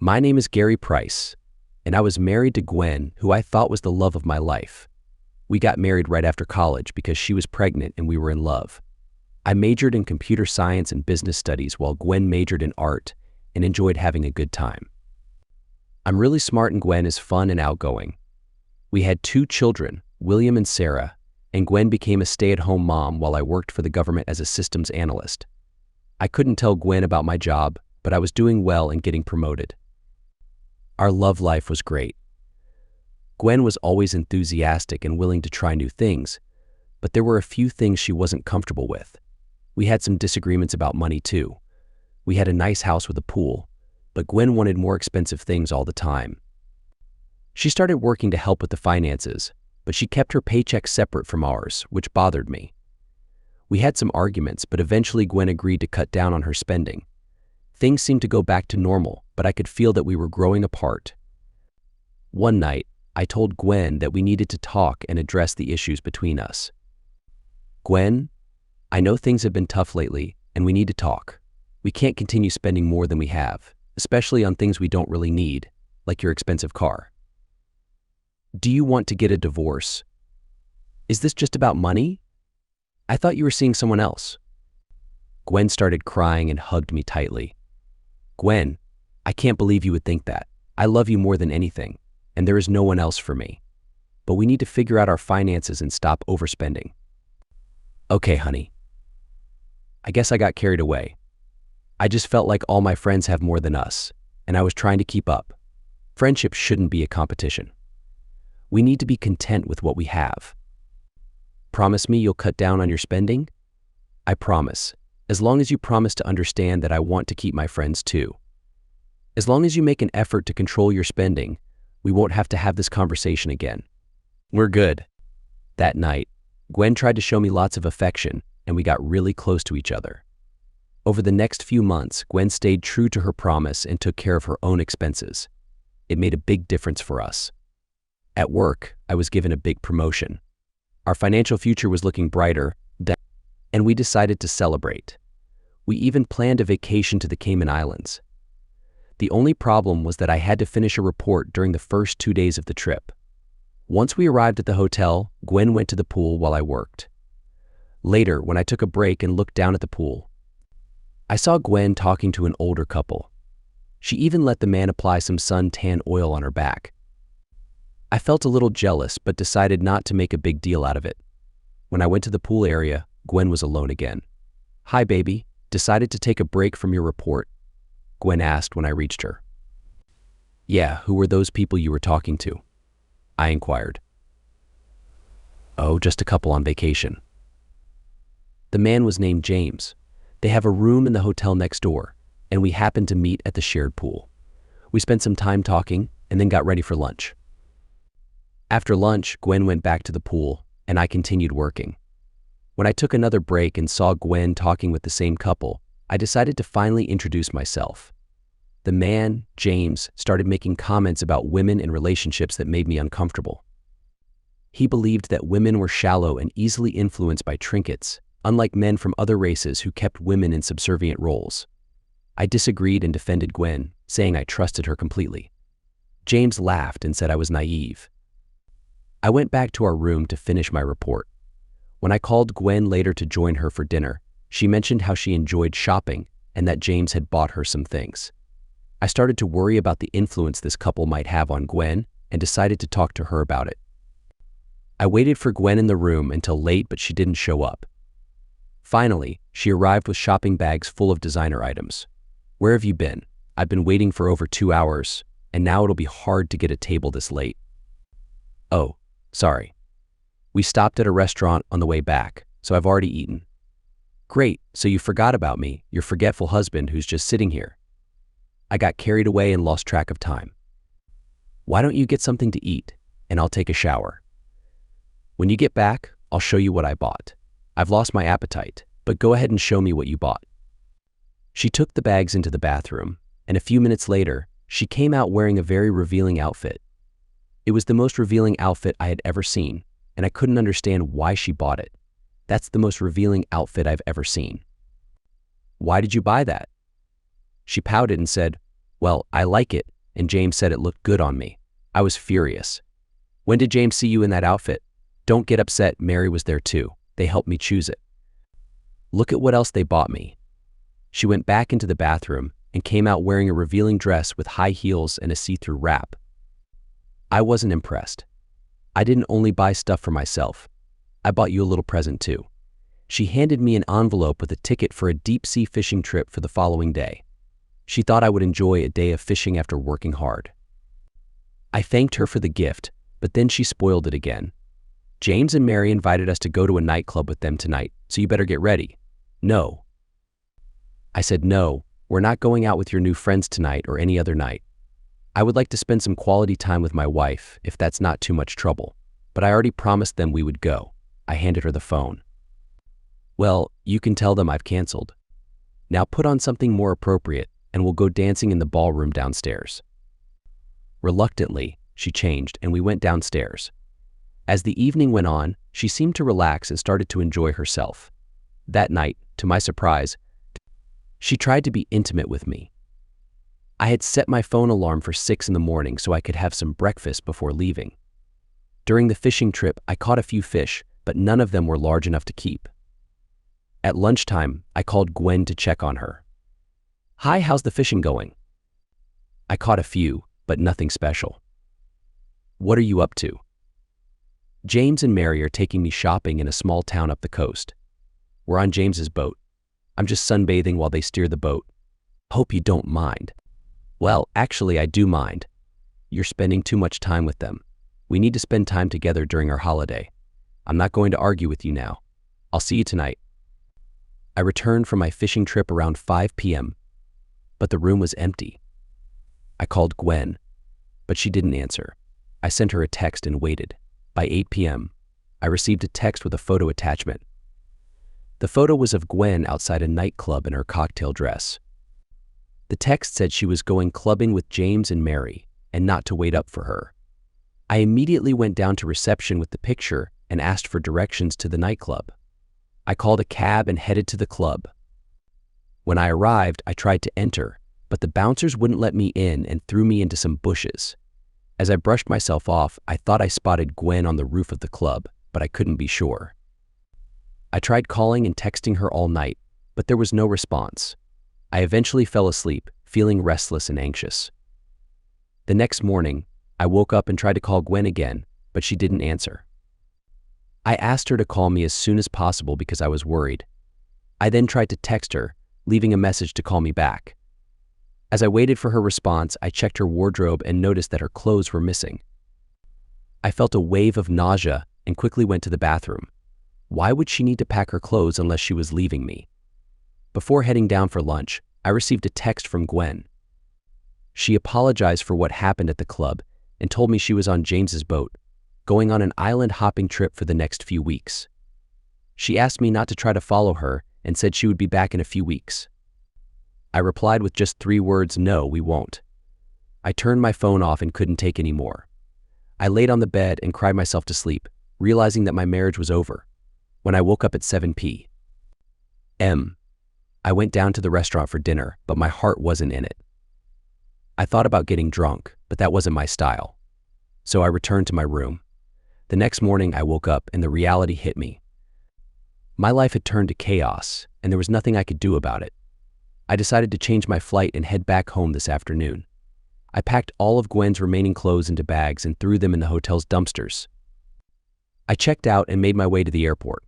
My name is Gary Price, and I was married to Gwen, who I thought was the love of my life. We got married right after college because she was pregnant and we were in love. I majored in computer science and business studies while Gwen majored in art and enjoyed having a good time. I'm really smart and Gwen is fun and outgoing. We had 2 children, William and Sarah, and Gwen became a stay-at-home mom while I worked for the government as a systems analyst. I couldn't tell Gwen about my job, but I was doing well and getting promoted. Our love life was great. Gwen was always enthusiastic and willing to try new things, but there were a few things she wasn't comfortable with. We had some disagreements about money too. We had a nice house with a pool, but Gwen wanted more expensive things all the time. She started working to help with the finances, but she kept her paycheck separate from ours, which bothered me. We had some arguments, but eventually Gwen agreed to cut down on her spending. Things seemed to go back to normal, but I could feel that we were growing apart. One night, I told Gwen that we needed to talk and address the issues between us. Gwen, I know things have been tough lately, and we need to talk. We can't continue spending more than we have, especially on things we don't really need, like your expensive car. Do you want to get a divorce? Is this just about money? I thought you were seeing someone else. Gwen started crying and hugged me tightly. Gwen, I can't believe you would think that. I love you more than anything, and there is no one else for me. But we need to figure out our finances and stop overspending. Okay, honey. I guess I got carried away. I just felt like all my friends have more than us, and I was trying to keep up. Friendship shouldn't be a competition. We need to be content with what we have. Promise me you'll cut down on your spending? I promise, as long as you promise to understand that I want to keep my friends too. As long as you make an effort to control your spending, we won't have to have this conversation again. We're good. That night, Gwen tried to show me lots of affection, and we got really close to each other. Over the next few months, Gwen stayed true to her promise and took care of her own expenses. It made a big difference for us. At work, I was given a big promotion. Our financial future was looking brighter, and we decided to celebrate. We even planned a vacation to the Cayman Islands. The only problem was that I had to finish a report during the first 2 days of the trip. Once we arrived at the hotel, Gwen went to the pool while I worked. Later, when I took a break and looked down at the pool, I saw Gwen talking to an older couple. She even let the man apply some suntan oil on her back. I felt a little jealous, but decided not to make a big deal out of it. When I went to the pool area, Gwen was alone again. Hi, baby. Decided to take a break from your report? Gwen asked when I reached her. Yeah, who were those people you were talking to? I inquired. Oh, just a couple on vacation. The man was named James. They have a room in the hotel next door, and we happened to meet at the shared pool. We spent some time talking and then got ready for lunch. After lunch, Gwen went back to the pool, and I continued working. When I took another break and saw Gwen talking with the same couple, I decided to finally introduce myself. The man, James, started making comments about women and relationships that made me uncomfortable. He believed that women were shallow and easily influenced by trinkets, unlike men from other races who kept women in subservient roles. I disagreed and defended Gwen, saying I trusted her completely. James laughed and said I was naive. I went back to our room to finish my report. When I called Gwen later to join her for dinner, she mentioned how she enjoyed shopping and that James had bought her some things. I started to worry about the influence this couple might have on Gwen and decided to talk to her about it. I waited for Gwen in the room until late, but she didn't show up. Finally, she arrived with shopping bags full of designer items. Where have you been? I've been waiting for over 2 hours, and now it'll be hard to get a table this late. Oh, sorry. We stopped at a restaurant on the way back, so I've already eaten. Great, so you forgot about me, your forgetful husband who's just sitting here. I got carried away and lost track of time. Why don't you get something to eat, and I'll take a shower. When you get back, I'll show you what I bought. I've lost my appetite, but go ahead and show me what you bought. She took the bags into the bathroom, and a few minutes later, she came out wearing a very revealing outfit. It was the most revealing outfit I had ever seen, and I couldn't understand why she bought it. That's the most revealing outfit I've ever seen. Why did you buy that? She pouted and said, well, I like it, and James said it looked good on me. I was furious. When did James see you in that outfit? Don't get upset, Mary was there too. They helped me choose it. Look at what else they bought me. She went back into the bathroom and came out wearing a revealing dress with high heels and a see-through wrap. I wasn't impressed. I didn't only buy stuff for myself. I bought you a little present too. She handed me an envelope with a ticket for a deep-sea fishing trip for the following day. She thought I would enjoy a day of fishing after working hard. I thanked her for the gift, but then she spoiled it again. James and Mary invited us to go to a nightclub with them tonight, so you better get ready. No. I said, no, we're not going out with your new friends tonight or any other night. I would like to spend some quality time with my wife, if that's not too much trouble. But I already promised them we would go. I handed her the phone. Well, you can tell them I've canceled. Now put on something more appropriate, and we'll go dancing in the ballroom downstairs. Reluctantly, she changed, and we went downstairs. As the evening went on, she seemed to relax and started to enjoy herself. That night, to my surprise, she tried to be intimate with me. I had set my phone alarm for 6 in the morning so I could have some breakfast before leaving. During the fishing trip, I caught a few fish, but none of them were large enough to keep. At lunchtime, I called Gwen to check on her. Hi, how's the fishing going? I caught a few, but nothing special. What are you up to? James and Mary are taking me shopping in a small town up the coast. We're on James's boat. I'm just sunbathing while they steer the boat. Hope you don't mind. Well, actually, I do mind. You're spending too much time with them. We need to spend time together during our holiday. I'm not going to argue with you now. I'll see you tonight. I returned from my fishing trip around 5 p.m., but the room was empty. I called Gwen, but she didn't answer. I sent her a text and waited. By 8 p.m., I received a text with a photo attachment. The photo was of Gwen outside a nightclub in her cocktail dress. The text said she was going clubbing with James and Mary and not to wait up for her. I immediately went down to reception with the picture and asked for directions to the nightclub. I called a cab and headed to the club. When I arrived, I tried to enter, but the bouncers wouldn't let me in and threw me into some bushes. As I brushed myself off, I thought I spotted Gwen on the roof of the club, but I couldn't be sure. I tried calling and texting her all night, but there was no response. I eventually fell asleep, feeling restless and anxious. The next morning, I woke up and tried to call Gwen again, but she didn't answer. I asked her to call me as soon as possible because I was worried. I then tried to text her, leaving a message to call me back. As I waited for her response, I checked her wardrobe and noticed that her clothes were missing. I felt a wave of nausea and quickly went to the bathroom. Why would she need to pack her clothes unless she was leaving me? Before heading down for lunch, I received a text from Gwen. She apologized for what happened at the club and told me she was on James's boat, going on an island hopping trip for the next few weeks. She asked me not to try to follow her and said she would be back in a few weeks. I replied with just 3 words, no, we won't. I turned my phone off and couldn't take any more. I laid on the bed and cried myself to sleep, realizing that my marriage was over. When I woke up at 7 p.m., I went down to the restaurant for dinner, but my heart wasn't in it. I thought about getting drunk, but that wasn't my style. So I returned to my room. The next morning I woke up and the reality hit me. My life had turned to chaos, and there was nothing I could do about it. I decided to change my flight and head back home this afternoon. I packed all of Gwen's remaining clothes into bags and threw them in the hotel's dumpsters. I checked out and made my way to the airport.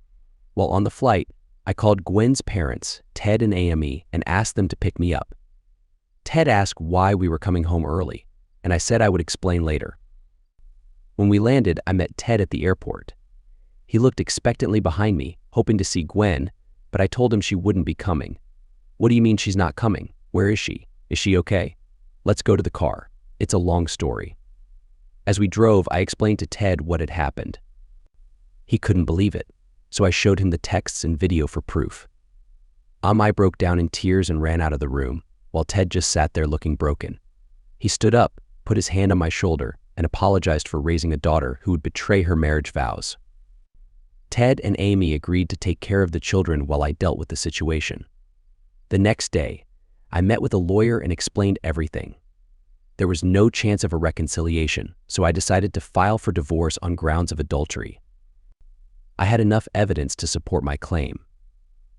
While on the flight, I called Gwen's parents, Ted and Amy, and asked them to pick me up. Ted asked why we were coming home early, and I said I would explain later. When we landed, I met Ted at the airport. He looked expectantly behind me, hoping to see Gwen, but I told him she wouldn't be coming. What do you mean she's not coming? Where is she? Is she okay? Let's go to the car. It's a long story. As we drove, I explained to Ted what had happened. He couldn't believe it, so I showed him the texts and video for proof. I broke down in tears and ran out of the room, while Ted just sat there looking broken. He stood up, put his hand on my shoulder, and apologized for raising a daughter who would betray her marriage vows. Ted and Amy agreed to take care of the children while I dealt with the situation. The next day, I met with a lawyer and explained everything. There was no chance of a reconciliation, so I decided to file for divorce on grounds of adultery. I had enough evidence to support my claim.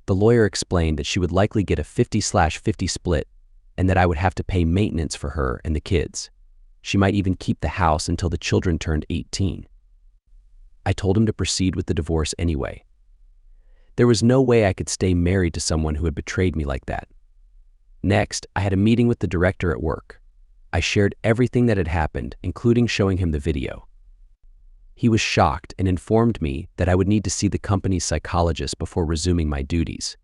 The lawyer explained that she would likely get a 50/50 split and that I would have to pay maintenance for her and the kids. She might even keep the house until the children turned 18. I told him to proceed with the divorce anyway. There was no way I could stay married to someone who had betrayed me like that. Next, I had a meeting with the director at work. I shared everything that had happened, including showing him the video. He was shocked and informed me that I would need to see the company's psychologist before resuming my duties.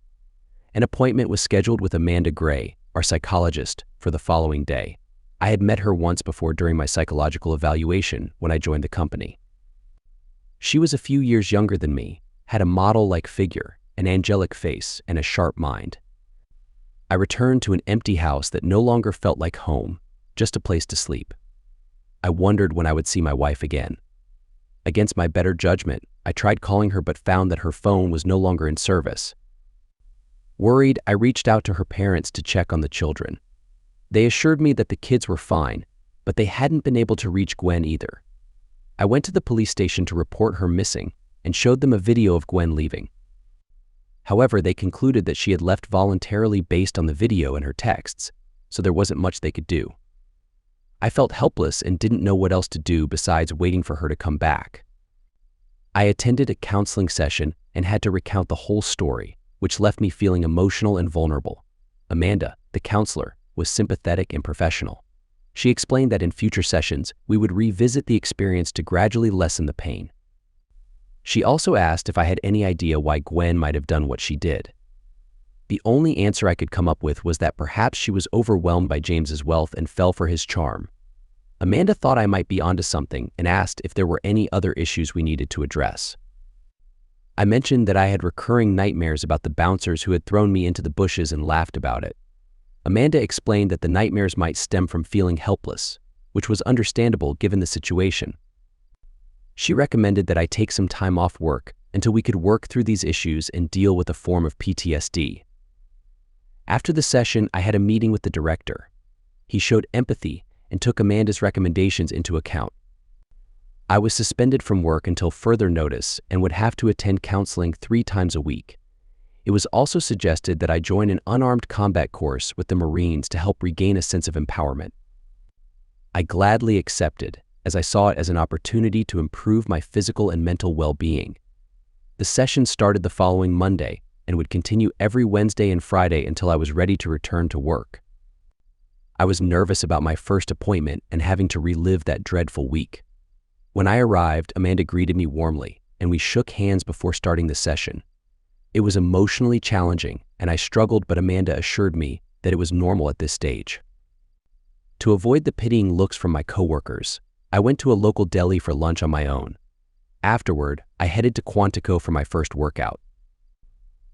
An appointment was scheduled with Amanda Gray, our psychologist, for the following day. I had met her once before during my psychological evaluation when I joined the company. She was a few years younger than me, had a model-like figure, an angelic face, and a sharp mind. I returned to an empty house that no longer felt like home, just a place to sleep. I wondered when I would see my wife again. Against my better judgment, I tried calling her but found that her phone was no longer in service. Worried, I reached out to her parents to check on the children. They assured me that the kids were fine, but they hadn't been able to reach Gwen either. I went to the police station to report her missing and showed them a video of Gwen leaving. However, they concluded that she had left voluntarily based on the video and her texts, so there wasn't much they could do. I felt helpless and didn't know what else to do besides waiting for her to come back. I attended a counseling session and had to recount the whole story, which left me feeling emotional and vulnerable. Amanda, the counselor, was sympathetic and professional. She explained that in future sessions, we would revisit the experience to gradually lessen the pain. She also asked if I had any idea why Gwen might have done what she did. The only answer I could come up with was that perhaps she was overwhelmed by James's wealth and fell for his charm. Amanda thought I might be onto something and asked if there were any other issues we needed to address. I mentioned that I had recurring nightmares about the bouncers who had thrown me into the bushes and laughed about it. Amanda explained that the nightmares might stem from feeling helpless, which was understandable given the situation. She recommended that I take some time off work until we could work through these issues and deal with a form of PTSD. After the session, I had a meeting with the director. He showed empathy and took Amanda's recommendations into account. I was suspended from work until further notice and would have to attend counseling 3 times a week. It was also suggested that I join an unarmed combat course with the Marines to help regain a sense of empowerment. I gladly accepted, as I saw it as an opportunity to improve my physical and mental well-being. The session started the following Monday and would continue every Wednesday and Friday until I was ready to return to work. I was nervous about my first appointment and having to relive that dreadful week. When I arrived, Amanda greeted me warmly, and we shook hands before starting the session. It was emotionally challenging, and I struggled, but Amanda assured me that it was normal at this stage. To avoid the pitying looks from my coworkers, I went to a local deli for lunch on my own. Afterward, I headed to Quantico for my first workout.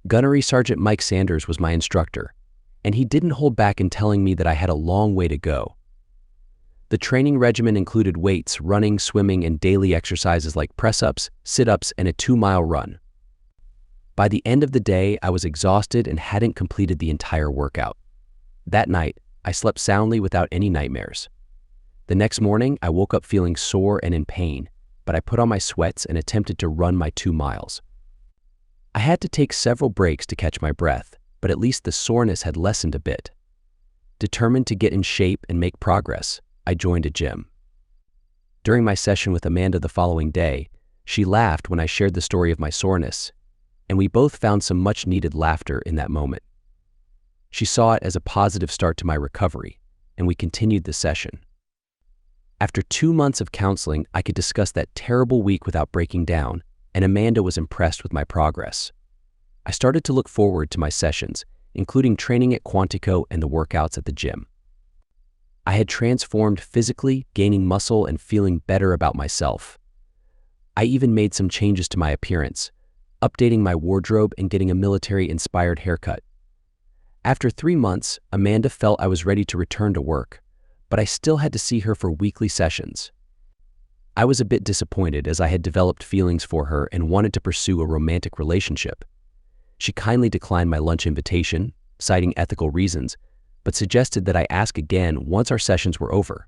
Gunnery Sergeant Mike Sanders was my instructor, and he didn't hold back in telling me that I had a long way to go. The training regimen included weights, running, swimming, and daily exercises like press-ups, sit-ups, and a 2-mile run. By the end of the day, I was exhausted and hadn't completed the entire workout. That night, I slept soundly without any nightmares. The next morning, I woke up feeling sore and in pain, but I put on my sweats and attempted to run my 2 miles. I had to take several breaks to catch my breath, but at least the soreness had lessened a bit. Determined to get in shape and make progress, I joined a gym. During my session with Amanda the following day, she laughed when I shared the story of my soreness, and we both found some much-needed laughter in that moment. She saw it as a positive start to my recovery, and we continued the session. After 2 months of counseling, I could discuss that terrible week without breaking down, and Amanda was impressed with my progress. I started to look forward to my sessions, including training at Quantico and the workouts at the gym. I had transformed physically, gaining muscle and feeling better about myself. I even made some changes to my appearance, updating my wardrobe and getting a military-inspired haircut. After 3 months, Amanda felt I was ready to return to work, but I still had to see her for weekly sessions. I was a bit disappointed as I had developed feelings for her and wanted to pursue a romantic relationship. She kindly declined my lunch invitation, citing ethical reasons, but suggested that I ask again once our sessions were over.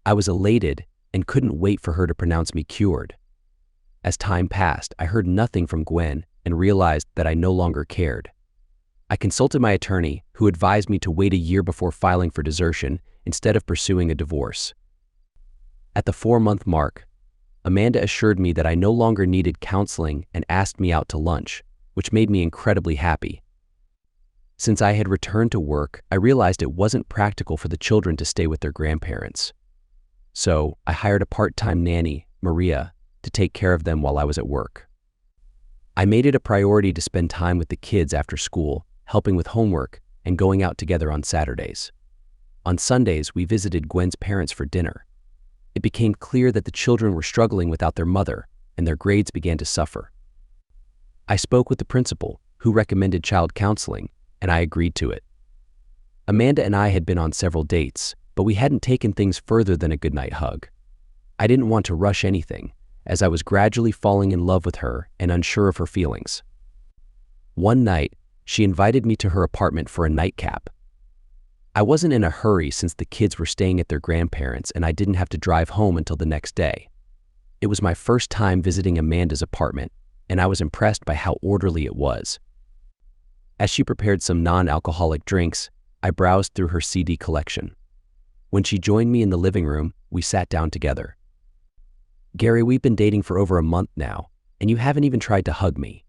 I was elated and couldn't wait for her to pronounce me cured. As time passed, I heard nothing from Gwen and realized that I no longer cared. I consulted my attorney, who advised me to wait a year before filing for desertion instead of pursuing a divorce. At the 4-month mark, Amanda assured me that I no longer needed counseling and asked me out to lunch, which made me incredibly happy. Since I had returned to work, I realized it wasn't practical for the children to stay with their grandparents. So I hired a part-time nanny, Maria, to take care of them while I was at work. I made it a priority to spend time with the kids after school, helping with homework, and going out together on Saturdays. On Sundays, we visited Gwen's parents for dinner. It became clear that the children were struggling without their mother, and their grades began to suffer. I spoke with the principal, who recommended child counseling, and I agreed to it. Amanda and I had been on several dates, but we hadn't taken things further than a goodnight hug. I didn't want to rush anything, as I was gradually falling in love with her and unsure of her feelings. One night, she invited me to her apartment for a nightcap. I wasn't in a hurry since the kids were staying at their grandparents and I didn't have to drive home until the next day. It was my first time visiting Amanda's apartment, and I was impressed by how orderly it was. As she prepared some non-alcoholic drinks, I browsed through her CD collection. When she joined me in the living room, we sat down together. "Gary, we've been dating for over a month now, and you haven't even tried to hug me.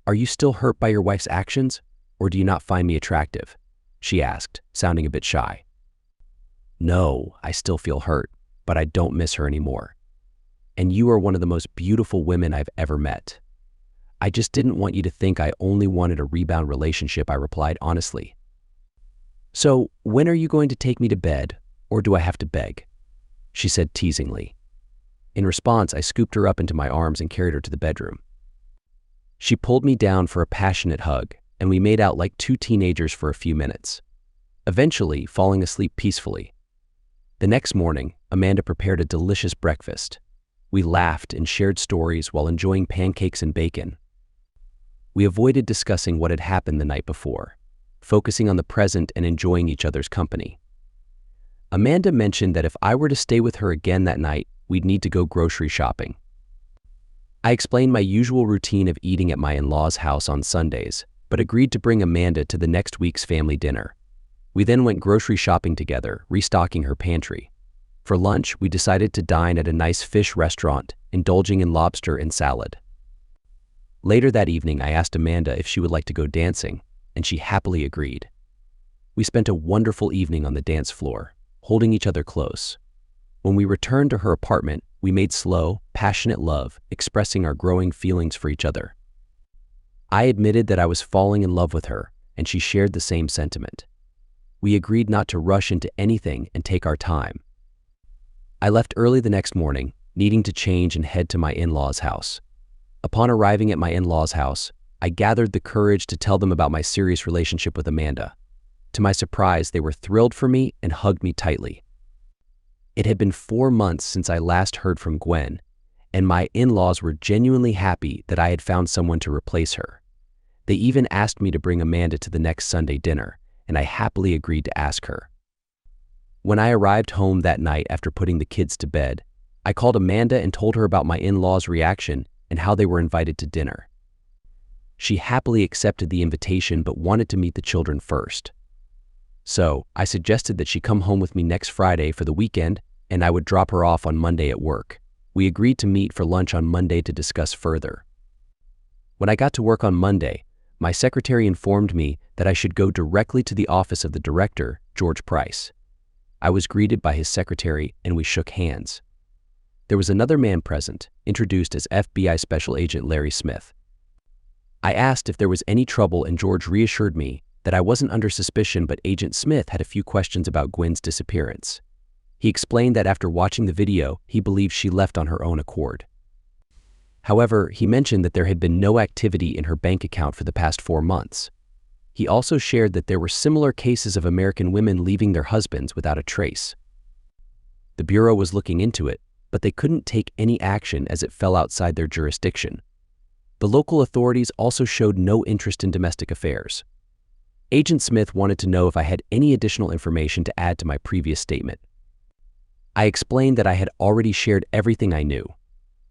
Are you still hurt by your wife's actions, or do you not find me attractive?" she asked, sounding a bit shy. "No, I still feel hurt, but I don't miss her anymore. And you are one of the most beautiful women I've ever met. I just didn't want you to think I only wanted a rebound relationship," I replied honestly. "So, when are you going to take me to bed, or do I have to beg?" she said teasingly. In response, I scooped her up into my arms and carried her to the bedroom. She pulled me down for a passionate hug, and we made out like two teenagers for a few minutes, eventually falling asleep peacefully. The next morning, Amanda prepared a delicious breakfast. We laughed and shared stories while enjoying pancakes and bacon. We avoided discussing what had happened the night before, focusing on the present and enjoying each other's company. Amanda mentioned that if I were to stay with her again that night, we'd need to go grocery shopping. I explained my usual routine of eating at my in-laws' house on Sundays, but agreed to bring Amanda to the next week's family dinner. We then went grocery shopping together, restocking her pantry. For lunch, we decided to dine at a nice fish restaurant, indulging in lobster and salad. Later that evening, I asked Amanda if she would like to go dancing, and she happily agreed. We spent a wonderful evening on the dance floor, holding each other close. When we returned to her apartment, we made slow, passionate love, expressing our growing feelings for each other. I admitted that I was falling in love with her, and she shared the same sentiment. We agreed not to rush into anything and take our time. I left early the next morning, needing to change and head to my in-laws' house. Upon arriving at my in-laws' house, I gathered the courage to tell them about my serious relationship with Amanda. To my surprise, they were thrilled for me and hugged me tightly. It had been 4 months since I last heard from Gwen, and my in-laws were genuinely happy that I had found someone to replace her. They even asked me to bring Amanda to the next Sunday dinner, and I happily agreed to ask her. When I arrived home that night after putting the kids to bed, I called Amanda and told her about my in-laws' reaction and how they were invited to dinner. She happily accepted the invitation but wanted to meet the children first. So, I suggested that she come home with me next Friday for the weekend, and I would drop her off on Monday at work. We agreed to meet for lunch on Monday to discuss further. When I got to work on Monday, my secretary informed me that I should go directly to the office of the director, George Price. I was greeted by his secretary, and we shook hands. There was another man present, introduced as FBI Special Agent Larry Smith. I asked if there was any trouble, and George reassured me that I wasn't under suspicion, but Agent Smith had a few questions about Gwen's disappearance. He explained that after watching the video, he believed she left on her own accord. However, he mentioned that there had been no activity in her bank account for the past 4 months. He also shared that there were similar cases of American women leaving their husbands without a trace. The Bureau was looking into it, but they couldn't take any action as it fell outside their jurisdiction. The local authorities also showed no interest in domestic affairs. Agent Smith wanted to know if I had any additional information to add to my previous statement. I explained that I had already shared everything I knew.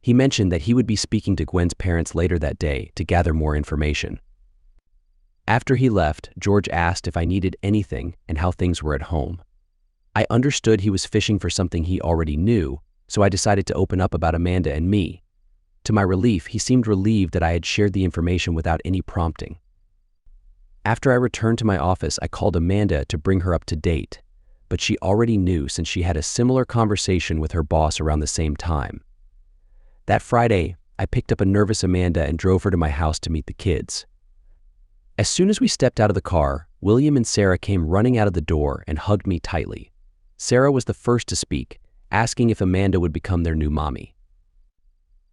He mentioned that he would be speaking to Gwen's parents later that day to gather more information. After he left, George asked if I needed anything and how things were at home. I understood he was fishing for something he already knew, so I decided to open up about Amanda and me. To my relief, he seemed relieved that I had shared the information without any prompting. After I returned to my office, I called Amanda to bring her up to date, but she already knew since she had a similar conversation with her boss around the same time. That Friday, I picked up a nervous Amanda and drove her to my house to meet the kids. As soon as we stepped out of the car, William and Sarah came running out of the door and hugged me tightly. Sarah was the first to speak, asking if Amanda would become their new mommy.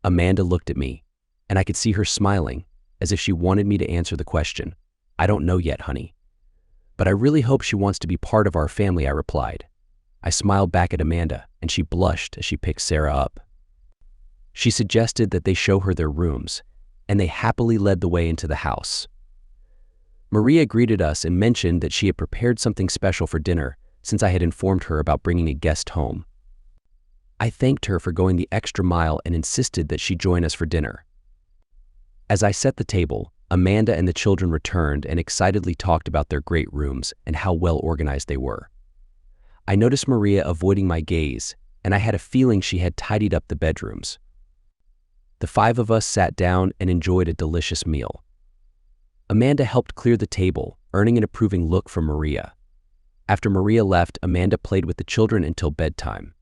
Amanda looked at me, and I could see her smiling, as if she wanted me to answer the question. "I don't know yet, honey. But I really hope she wants to be part of our family," I replied. I smiled back at Amanda, and she blushed as she picked Sarah up. She suggested that they show her their rooms, and they happily led the way into the house. Maria greeted us and mentioned that she had prepared something special for dinner since I had informed her about bringing a guest home. I thanked her for going the extra mile and insisted that she join us for dinner. As I set the table, Amanda and the children returned and excitedly talked about their great rooms and how well organized they were. I noticed Maria avoiding my gaze, and I had a feeling she had tidied up the bedrooms. The five of us sat down and enjoyed a delicious meal. Amanda helped clear the table, earning an approving look from Maria. After Maria left, Amanda played with the children until bedtime.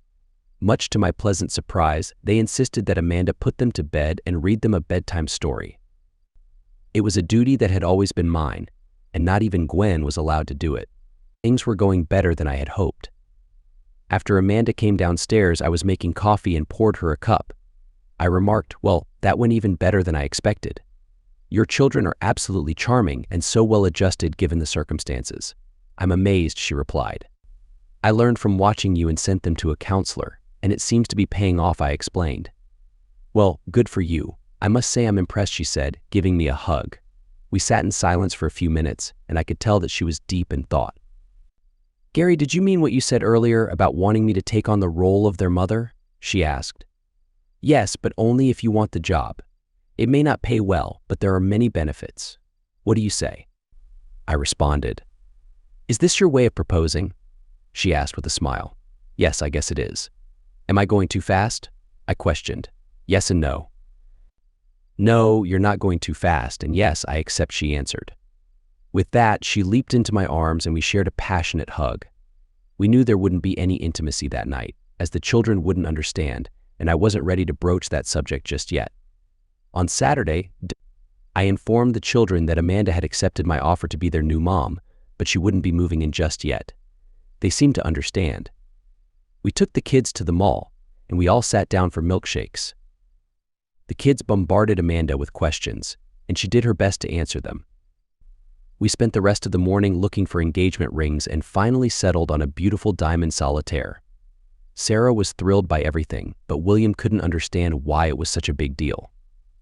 Much to my pleasant surprise, they insisted that Amanda put them to bed and read them a bedtime story. It was a duty that had always been mine, and not even Gwen was allowed to do it. Things were going better than I had hoped. After Amanda came downstairs, I was making coffee and poured her a cup. I remarked, "Well, that went even better than I expected. Your children are absolutely charming and so well adjusted given the circumstances." "I'm amazed," she replied. "I learned from watching you and sent them to a counselor, and it seems to be paying off," I explained. "Well, good for you. I must say I'm impressed," she said, giving me a hug. We sat in silence for a few minutes, and I could tell that she was deep in thought. "Gary, did you mean what you said earlier about wanting me to take on the role of their mother?" she asked. "Yes, but only if you want the job. It may not pay well, but there are many benefits. What do you say?" I responded. "Is this your way of proposing?" she asked with a smile. "Yes, I guess it is." "Am I going too fast?" I questioned. "Yes and no." "No, you're not going too fast, and yes, I accept," she answered. With that, she leaped into my arms and we shared a passionate hug. We knew there wouldn't be any intimacy that night, as the children wouldn't understand, and I wasn't ready to broach that subject just yet. On Saturday, I informed the children that Amanda had accepted my offer to be their new mom, but she wouldn't be moving in just yet. They seemed to understand. We took the kids to the mall, and we all sat down for milkshakes. The kids bombarded Amanda with questions, and she did her best to answer them. We spent the rest of the morning looking for engagement rings and finally settled on a beautiful diamond solitaire. Sarah was thrilled by everything, but William couldn't understand why it was such a big deal.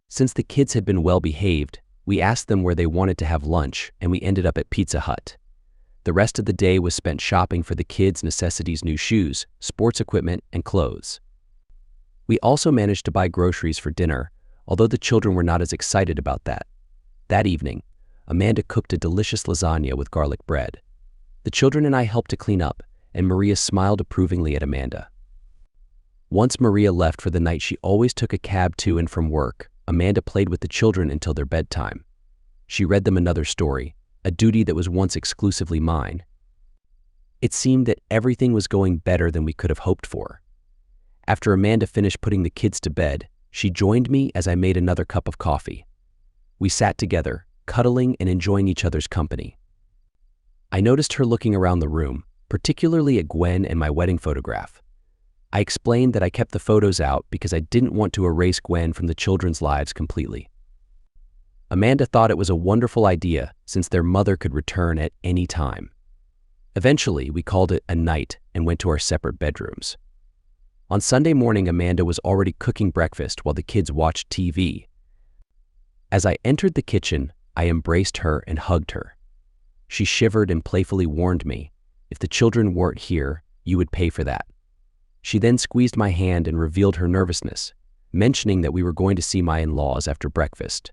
Since the kids had been well behaved, we asked them where they wanted to have lunch, and we ended up at Pizza Hut. The rest of the day was spent shopping for the kids' necessities: new shoes, sports equipment, and clothes. We also managed to buy groceries for dinner, although the children were not as excited about that. That evening, Amanda cooked a delicious lasagna with garlic bread. The children and I helped to clean up, and Maria smiled approvingly at Amanda. Once Maria left for the night, she always took a cab to and from work. Amanda played with the children until their bedtime. She read them another story, a duty that was once exclusively mine. It seemed that everything was going better than we could have hoped for. After Amanda finished putting the kids to bed, she joined me as I made another cup of coffee. We sat together, cuddling and enjoying each other's company. I noticed her looking around the room, particularly at Gwen and my wedding photograph. I explained that I kept the photos out because I didn't want to erase Gwen from the children's lives completely. Amanda thought it was a wonderful idea since their mother could return at any time. Eventually, we called it a night and went to our separate bedrooms. On Sunday morning, Amanda was already cooking breakfast while the kids watched TV. As I entered the kitchen, I embraced her and hugged her. She shivered and playfully warned me, "If the children weren't here, you would pay for that." She then squeezed my hand and revealed her nervousness, mentioning that we were going to see my in-laws after breakfast.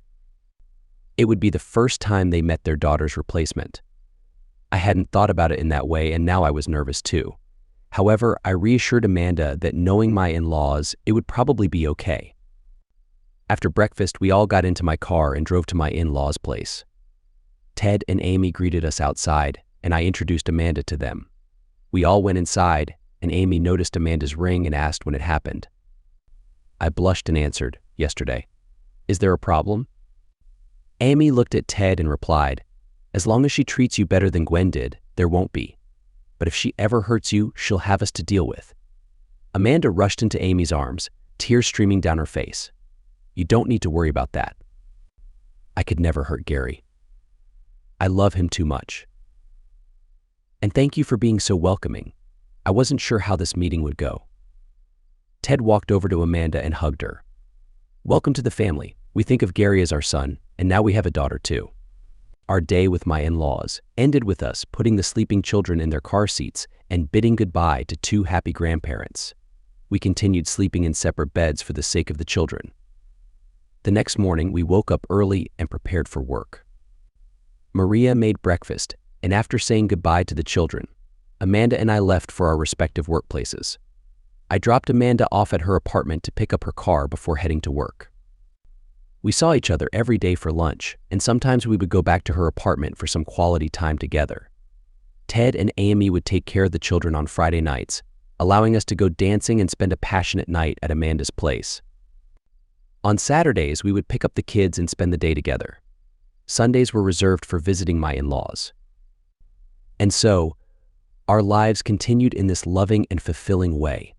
It would be the first time they met their daughter's replacement. I hadn't thought about it in that way, and now I was nervous too. However, I reassured Amanda that knowing my in-laws, it would probably be okay. After breakfast, we all got into my car and drove to my in-laws' place. Ted and Amy greeted us outside, and I introduced Amanda to them. We all went inside, and Amy noticed Amanda's ring and asked when it happened. I blushed and answered, "Yesterday." "Is there a problem?" Amy looked at Ted and replied, "As long as she treats you better than Gwen did, there won't be. But if she ever hurts you, she'll have us to deal with." Amanda rushed into Amy's arms, tears streaming down her face. "You don't need to worry about that. I could never hurt Gary. I love him too much. And thank you for being so welcoming. I wasn't sure how this meeting would go." Ted walked over to Amanda and hugged her. "Welcome to the family. We think of Gary as our son, and now we have a daughter too." Our day with my in-laws ended with us putting the sleeping children in their car seats and bidding goodbye to 2 happy grandparents. We continued sleeping in separate beds for the sake of the children. The next morning, we woke up early and prepared for work. Maria made breakfast, and after saying goodbye to the children, Amanda and I left for our respective workplaces. I dropped Amanda off at her apartment to pick up her car before heading to work. We saw each other every day for lunch, and sometimes we would go back to her apartment for some quality time together. Ted and Amy would take care of the children on Friday nights, allowing us to go dancing and spend a passionate night at Amanda's place. On Saturdays, we would pick up the kids and spend the day together. Sundays were reserved for visiting my in-laws. And so, our lives continued in this loving and fulfilling way.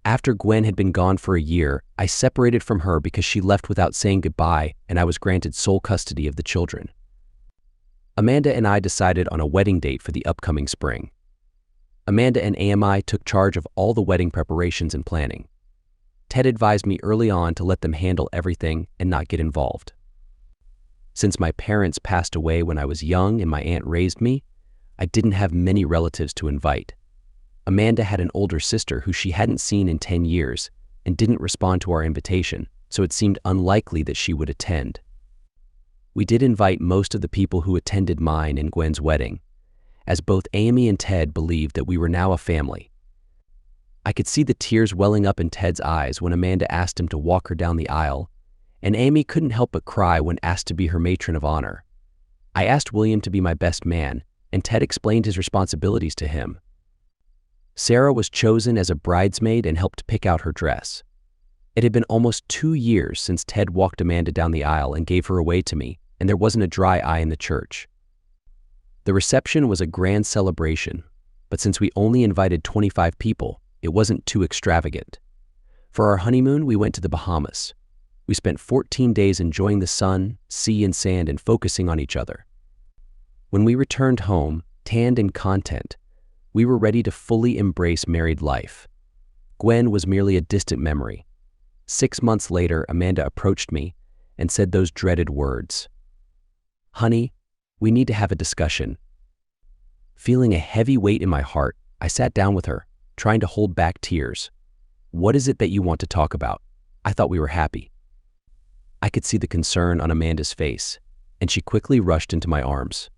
After Gwen had been gone for a year, I separated from her because she left without saying goodbye, and I was granted sole custody of the children. Amanda and I decided on a wedding date for the upcoming spring. Amanda and AMI took charge of all the wedding preparations and planning. Ted advised me early on to let them handle everything and not get involved. Since my parents passed away when I was young and my aunt raised me, I didn't have many relatives to invite. Amanda had an older sister who she hadn't seen in 10 years and didn't respond to our invitation, so it seemed unlikely that she would attend. We did invite most of the people who attended mine and Gwen's wedding, as both Amy and Ted believed that we were now a family. I could see the tears welling up in Ted's eyes when Amanda asked him to walk her down the aisle, and Amy couldn't help but cry when asked to be her matron of honor. I asked William to be my best man, and Ted explained his responsibilities to him. Sarah was chosen as a bridesmaid and helped pick out her dress. It had been almost 2 years since Ted walked Amanda down the aisle and gave her away to me, and there wasn't a dry eye in the church. The reception was a grand celebration, but since we only invited 25 people, it wasn't too extravagant. For our honeymoon, we went to the Bahamas. We spent 14 days enjoying the sun, sea, and sand and focusing on each other. When we returned home, tanned and content, we were ready to fully embrace married life. Gwen was merely a distant memory. 6 months later, Amanda approached me and said those dreaded words. "Honey, we need to have a discussion." Feeling a heavy weight in my heart, I sat down with her, trying to hold back tears. "What is it that you want to talk about? I thought we were happy." I could see the concern on Amanda's face, and she quickly rushed into my arms.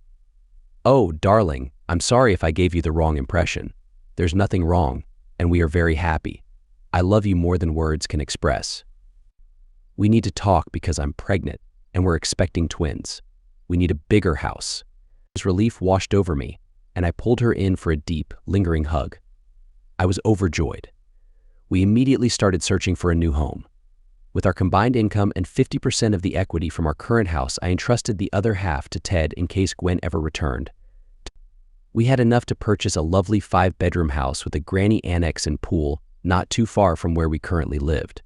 "Oh, darling, I'm sorry if I gave you the wrong impression. There's nothing wrong, and we are very happy. I love you more than words can express. We need to talk because I'm pregnant, and we're expecting twins. We need a bigger house." Relief washed over me, and I pulled her in for a deep, lingering hug. I was overjoyed. We immediately started searching for a new home. With our combined income and 50% of the equity from our current house, I entrusted the other half to Ted in case Gwen ever returned. We had enough to purchase a lovely 5-bedroom house with a granny annex and pool not too far from where we currently lived.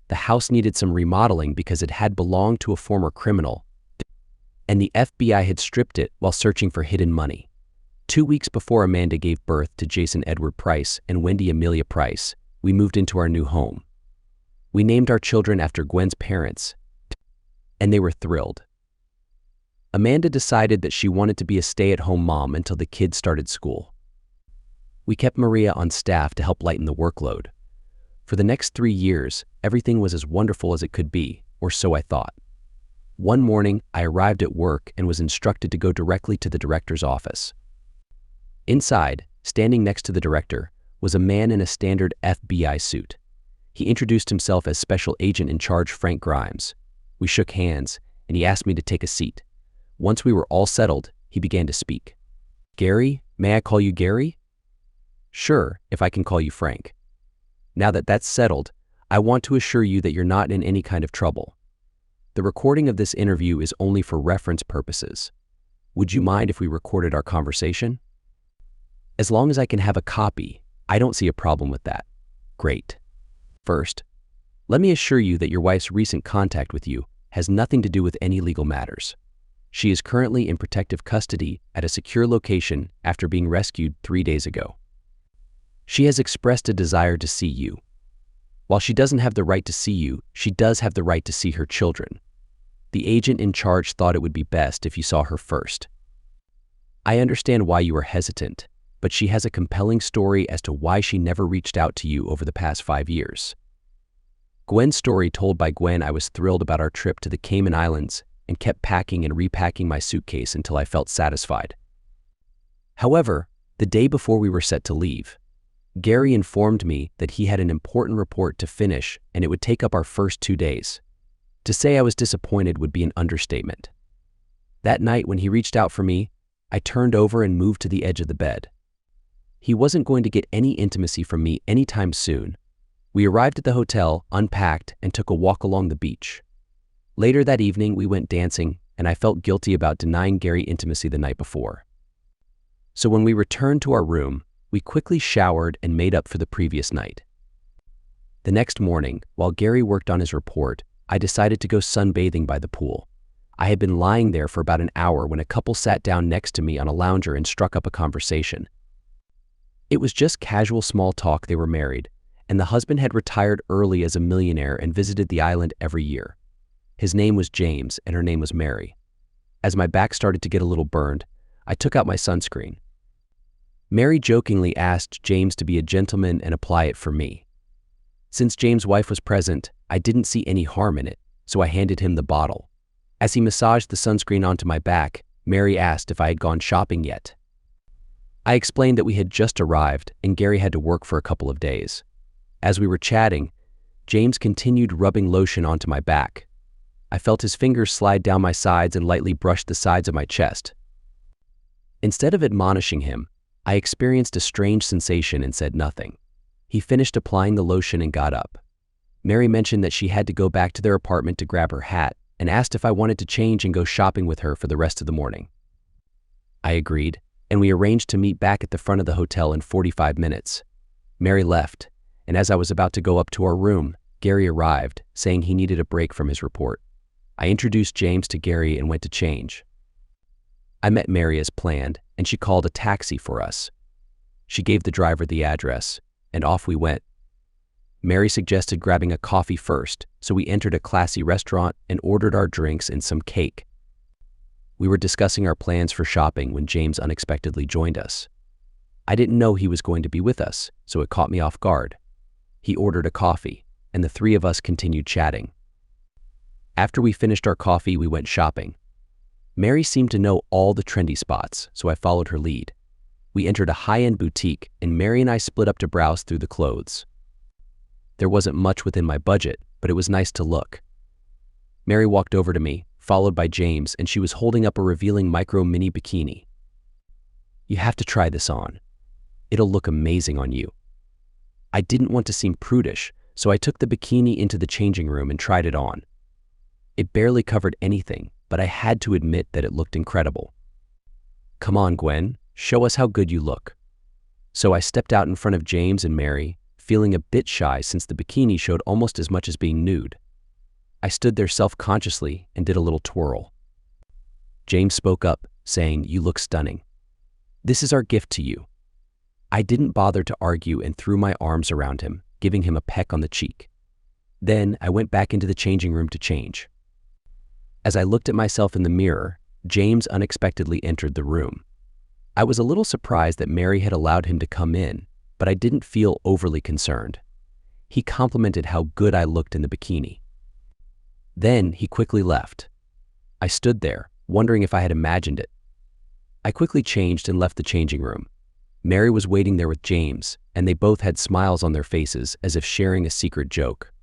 The house needed some remodeling because it had belonged to a former criminal, and the FBI had stripped it while searching for hidden money. 2 weeks before Amanda gave birth to Jason Edward Price and Wendy Amelia Price, we moved into our new home. We named our children after Gwen's parents, and they were thrilled. Amanda decided that she wanted to be a stay-at-home mom until the kids started school. We kept Maria on staff to help lighten the workload. For the next 3 years, everything was as wonderful as it could be, or so I thought. One morning, I arrived at work and was instructed to go directly to the director's office. Inside, standing next to the director, was a man in a standard FBI suit. He introduced himself as Special Agent in Charge Frank Grimes. We shook hands, and he asked me to take a seat. Once we were all settled, he began to speak. "Gary, may I call you Gary?" "Sure, if I can call you Frank." "Now that that's settled, I want to assure you that you're not in any kind of trouble. The recording of this interview is only for reference purposes. Would you mind if we recorded our conversation?" "As long as I can have a copy, I don't see a problem with that." "Great. First, let me assure you that your wife's recent contact with you has nothing to do with any legal matters. She is currently in protective custody at a secure location after being rescued 3 days ago. She has expressed a desire to see you. While she doesn't have the right to see you, she does have the right to see her children. The agent in charge thought it would be best if you saw her first. I understand why you are hesitant, but she has a compelling story as to why she never reached out to you over the past 5 years. Gwen's story told by Gwen. I was thrilled about our trip to the Cayman Islands and kept packing and repacking my suitcase until I felt satisfied. However, the day before we were set to leave, Gary informed me that he had an important report to finish and it would take up our first 2 days. To say I was disappointed would be an understatement. That night when he reached out for me, I turned over and moved to the edge of the bed. He wasn't going to get any intimacy from me anytime soon. We arrived at the hotel, unpacked, and took a walk along the beach. Later that evening, we went dancing, and I felt guilty about denying Gary intimacy the night before. So when we returned to our room, we quickly showered and made up for the previous night. The next morning, while Gary worked on his report, I decided to go sunbathing by the pool. I had been lying there for about an hour when a couple sat down next to me on a lounger and struck up a conversation. It was just casual small talk. They were married, and the husband had retired early as a millionaire and visited the island every year. His name was James, and her name was Mary. As my back started to get a little burned, I took out my sunscreen. Mary jokingly asked James to be a gentleman and apply it for me. Since James' wife was present, I didn't see any harm in it, so I handed him the bottle. As he massaged the sunscreen onto my back, Mary asked if I had gone shopping yet. I explained that we had just arrived and Gary had to work for a couple of days. As we were chatting, James continued rubbing lotion onto my back. I felt his fingers slide down my sides and lightly brushed the sides of my chest. Instead of admonishing him, I experienced a strange sensation and said nothing. He finished applying the lotion and got up. Mary mentioned that she had to go back to their apartment to grab her hat and asked if I wanted to change and go shopping with her for the rest of the morning. I agreed, and we arranged to meet back at the front of the hotel in 45 minutes. Mary left, and as I was about to go up to our room, Gary arrived, saying he needed a break from his report. I introduced James to Gary and went to change. I met Mary as planned, and she called a taxi for us. She gave the driver the address, and off we went. Mary suggested grabbing a coffee first, so we entered a classy restaurant and ordered our drinks and some cake. We were discussing our plans for shopping when James unexpectedly joined us. I didn't know he was going to be with us, so it caught me off guard. He ordered a coffee, and the three of us continued chatting. After we finished our coffee, we went shopping. Mary seemed to know all the trendy spots, so I followed her lead. We entered a high-end boutique, and Mary and I split up to browse through the clothes. There wasn't much within my budget, but it was nice to look. Mary walked over to me, followed by James, and she was holding up a revealing micro-mini bikini. "You have to try this on. It'll look amazing on you." I didn't want to seem prudish, so I took the bikini into the changing room and tried it on. It barely covered anything, but I had to admit that it looked incredible. "Come on, Gwen, show us how good you look." So I stepped out in front of James and Mary, feeling a bit shy since the bikini showed almost as much as being nude. I stood there self-consciously and did a little twirl. James spoke up, saying, "You look stunning. This is our gift to you." I didn't bother to argue and threw my arms around him, giving him a peck on the cheek. Then I went back into the changing room to change. As I looked at myself in the mirror, James unexpectedly entered the room. I was a little surprised that Mary had allowed him to come in, but I didn't feel overly concerned. He complimented how good I looked in the bikini. Then he quickly left. I stood there, wondering if I had imagined it. I quickly changed and left the changing room. Mary was waiting there with James, and they both had smiles on their faces as if sharing a secret joke.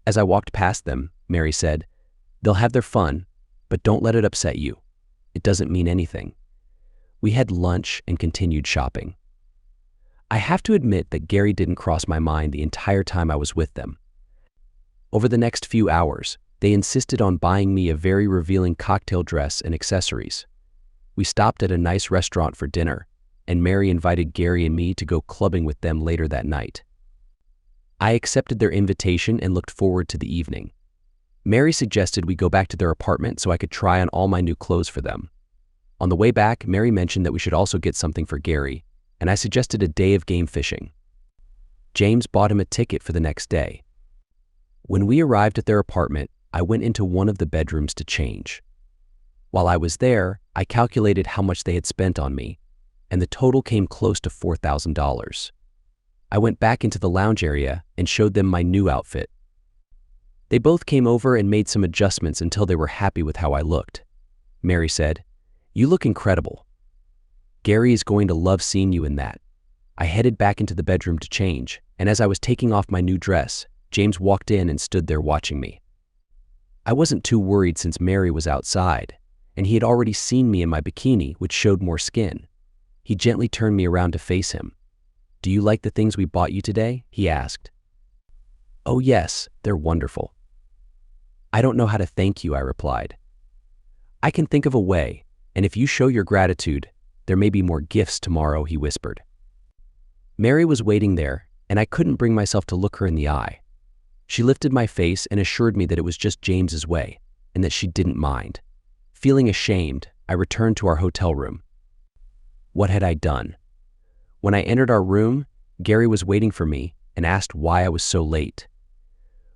As I walked past them, Mary said, "They'll have their fun, but don't let it upset you. It doesn't mean anything." We had lunch and continued shopping. I have to admit that Gary didn't cross my mind the entire time I was with them. Over the next few hours, they insisted on buying me a very revealing cocktail dress and accessories. We stopped at a nice restaurant for dinner, and Mary invited Gary and me to go clubbing with them later that night. I accepted their invitation and looked forward to the evening. Mary suggested we go back to their apartment so I could try on all my new clothes for them. On the way back, Mary mentioned that we should also get something for Gary, and I suggested a day of game fishing. James bought him a ticket for the next day. When we arrived at their apartment, I went into one of the bedrooms to change. While I was there, I calculated how much they had spent on me, and the total came close to $4,000. I went back into the lounge area and showed them my new outfit. They both came over and made some adjustments until they were happy with how I looked. Mary said, "You look incredible. Gary is going to love seeing you in that." I headed back into the bedroom to change, and as I was taking off my new dress, James walked in and stood there watching me. I wasn't too worried since Mary was outside, and he had already seen me in my bikini, which showed more skin. He gently turned me around to face him. "Do you like the things we bought you today?" he asked. "Oh yes, they're wonderful." "I don't know how to thank you," I replied. "I can think of a way, and if you show your gratitude, there may be more gifts tomorrow," he whispered. Mary was waiting there, and I couldn't bring myself to look her in the eye. She lifted my face and assured me that it was just James's way, and that she didn't mind. Feeling ashamed, I returned to our hotel room. What had I done? When I entered our room, Gary was waiting for me and asked why I was so late.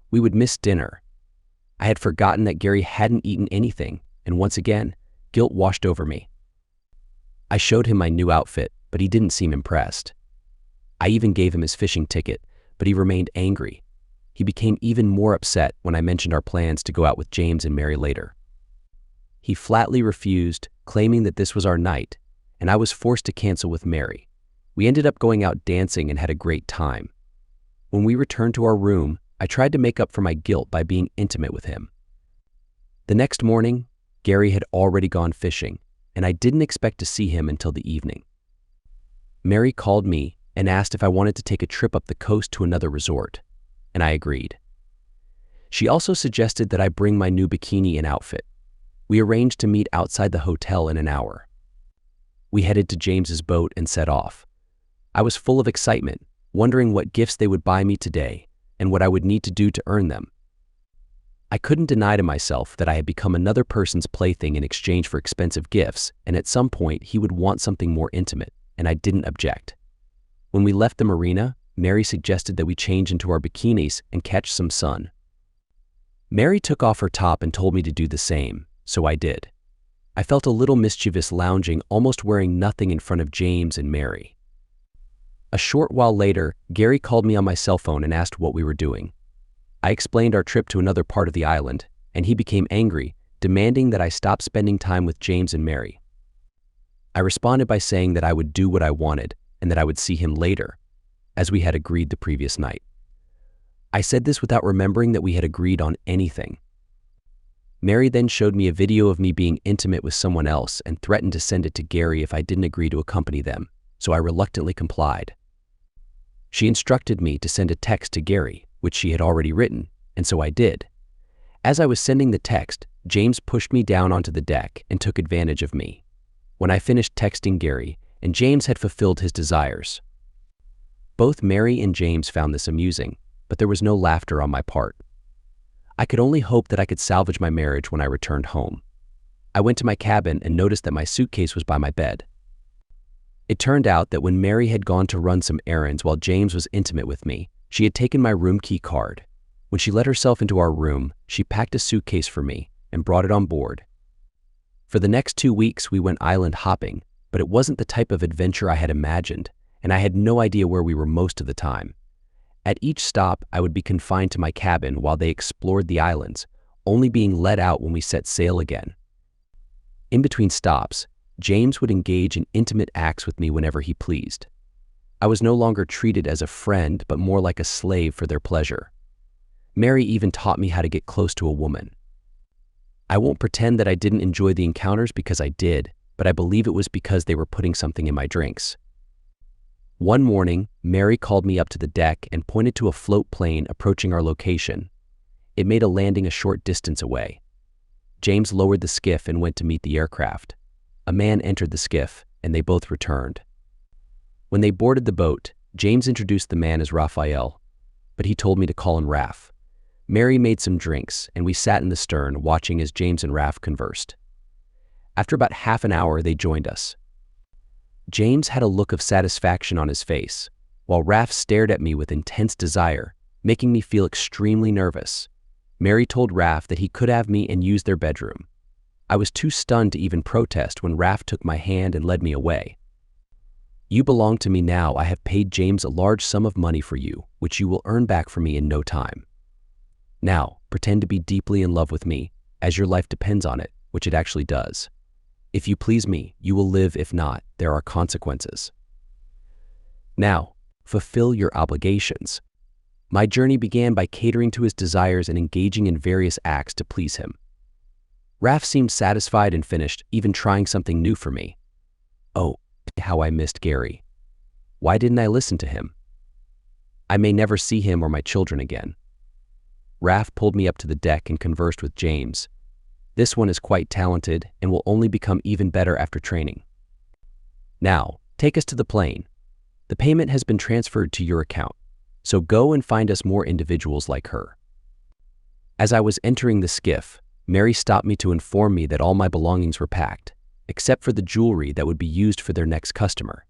We would miss dinner. I had forgotten that Gary hadn't eaten anything, and once again, guilt washed over me. I showed him my new outfit, but he didn't seem impressed. I even gave him his fishing ticket, but he remained angry. He became even more upset when I mentioned our plans to go out with James and Mary later. He flatly refused, claiming that this was our night, and I was forced to cancel with Mary. We ended up going out dancing and had a great time. When we returned to our room, I tried to make up for my guilt by being intimate with him. The next morning, Gary had already gone fishing, and I didn't expect to see him until the evening. Mary called me and asked if I wanted to take a trip up the coast to another resort, and I agreed. She also suggested that I bring my new bikini and outfit. We arranged to meet outside the hotel in an hour. We headed to James's boat and set off. I was full of excitement, wondering what gifts they would buy me today and what I would need to do to earn them. I couldn't deny to myself that I had become another person's plaything in exchange for expensive gifts, and at some point he would want something more intimate, and I didn't object. When we left the marina, Mary suggested that we change into our bikinis and catch some sun. Mary took off her top and told me to do the same, so I did. I felt a little mischievous lounging, almost wearing nothing in front of James and Mary. A short while later, Gary called me on my cell phone and asked what we were doing. I explained our trip to another part of the island, and he became angry, demanding that I stop spending time with James and Mary. I responded by saying that I would do what I wanted and that I would see him later, as we had agreed the previous night. I said this without remembering that we had agreed on anything. Mary then showed me a video of me being intimate with someone else and threatened to send it to Gary if I didn't agree to accompany them, so I reluctantly complied. She instructed me to send a text to Gary, which she had already written, and so I did. As I was sending the text, James pushed me down onto the deck and took advantage of me. When I finished texting Gary, and James had fulfilled his desires. Both Mary and James found this amusing, but there was no laughter on my part. I could only hope that I could salvage my marriage when I returned home. I went to my cabin and noticed that my suitcase was by my bed. It turned out that when Mary had gone to run some errands while James was intimate with me, she had taken my room key card. When she let herself into our room, she packed a suitcase for me and brought it on board. For the next 2 weeks, we went island hopping, but it wasn't the type of adventure I had imagined, and I had no idea where we were most of the time. At each stop, I would be confined to my cabin while they explored the islands, only being let out when we set sail again. In between stops, James would engage in intimate acts with me whenever he pleased. I was no longer treated as a friend, but more like a slave for their pleasure. Mary even taught me how to get close to a woman. I won't pretend that I didn't enjoy the encounters because I did, but I believe it was because they were putting something in my drinks. One morning, Mary called me up to the deck and pointed to a float plane approaching our location. It made a landing a short distance away. James lowered the skiff and went to meet the aircraft. A man entered the skiff, and they both returned. When they boarded the boat, James introduced the man as Raphael, but he told me to call him Raph. Mary made some drinks, and we sat in the stern watching as James and Raph conversed. After about half an hour, they joined us. James had a look of satisfaction on his face, while Raph stared at me with intense desire, making me feel extremely nervous. Mary told Raph that he could have me and use their bedroom. I was too stunned to even protest when Raph took my hand and led me away. "You belong to me now. I have paid James a large sum of money for you, which you will earn back from me in no time. Now, pretend to be deeply in love with me, as your life depends on it, which it actually does. If you please me, you will live. If not, there are consequences. Now, fulfill your obligations." My journey began by catering to his desires and engaging in various acts to please him. Raph seemed satisfied and finished, even trying something new for me. Oh, how I missed Gary. Why didn't I listen to him? I may never see him or my children again. Raph pulled me up to the deck and conversed with James. This one is quite talented and will only become even better after training. Now, take us to the plane. The payment has been transferred to your account, so go and find us more individuals like her. As I was entering the skiff, Mary stopped me to inform me that all my belongings were packed, except for the jewelry that would be used for their next customer.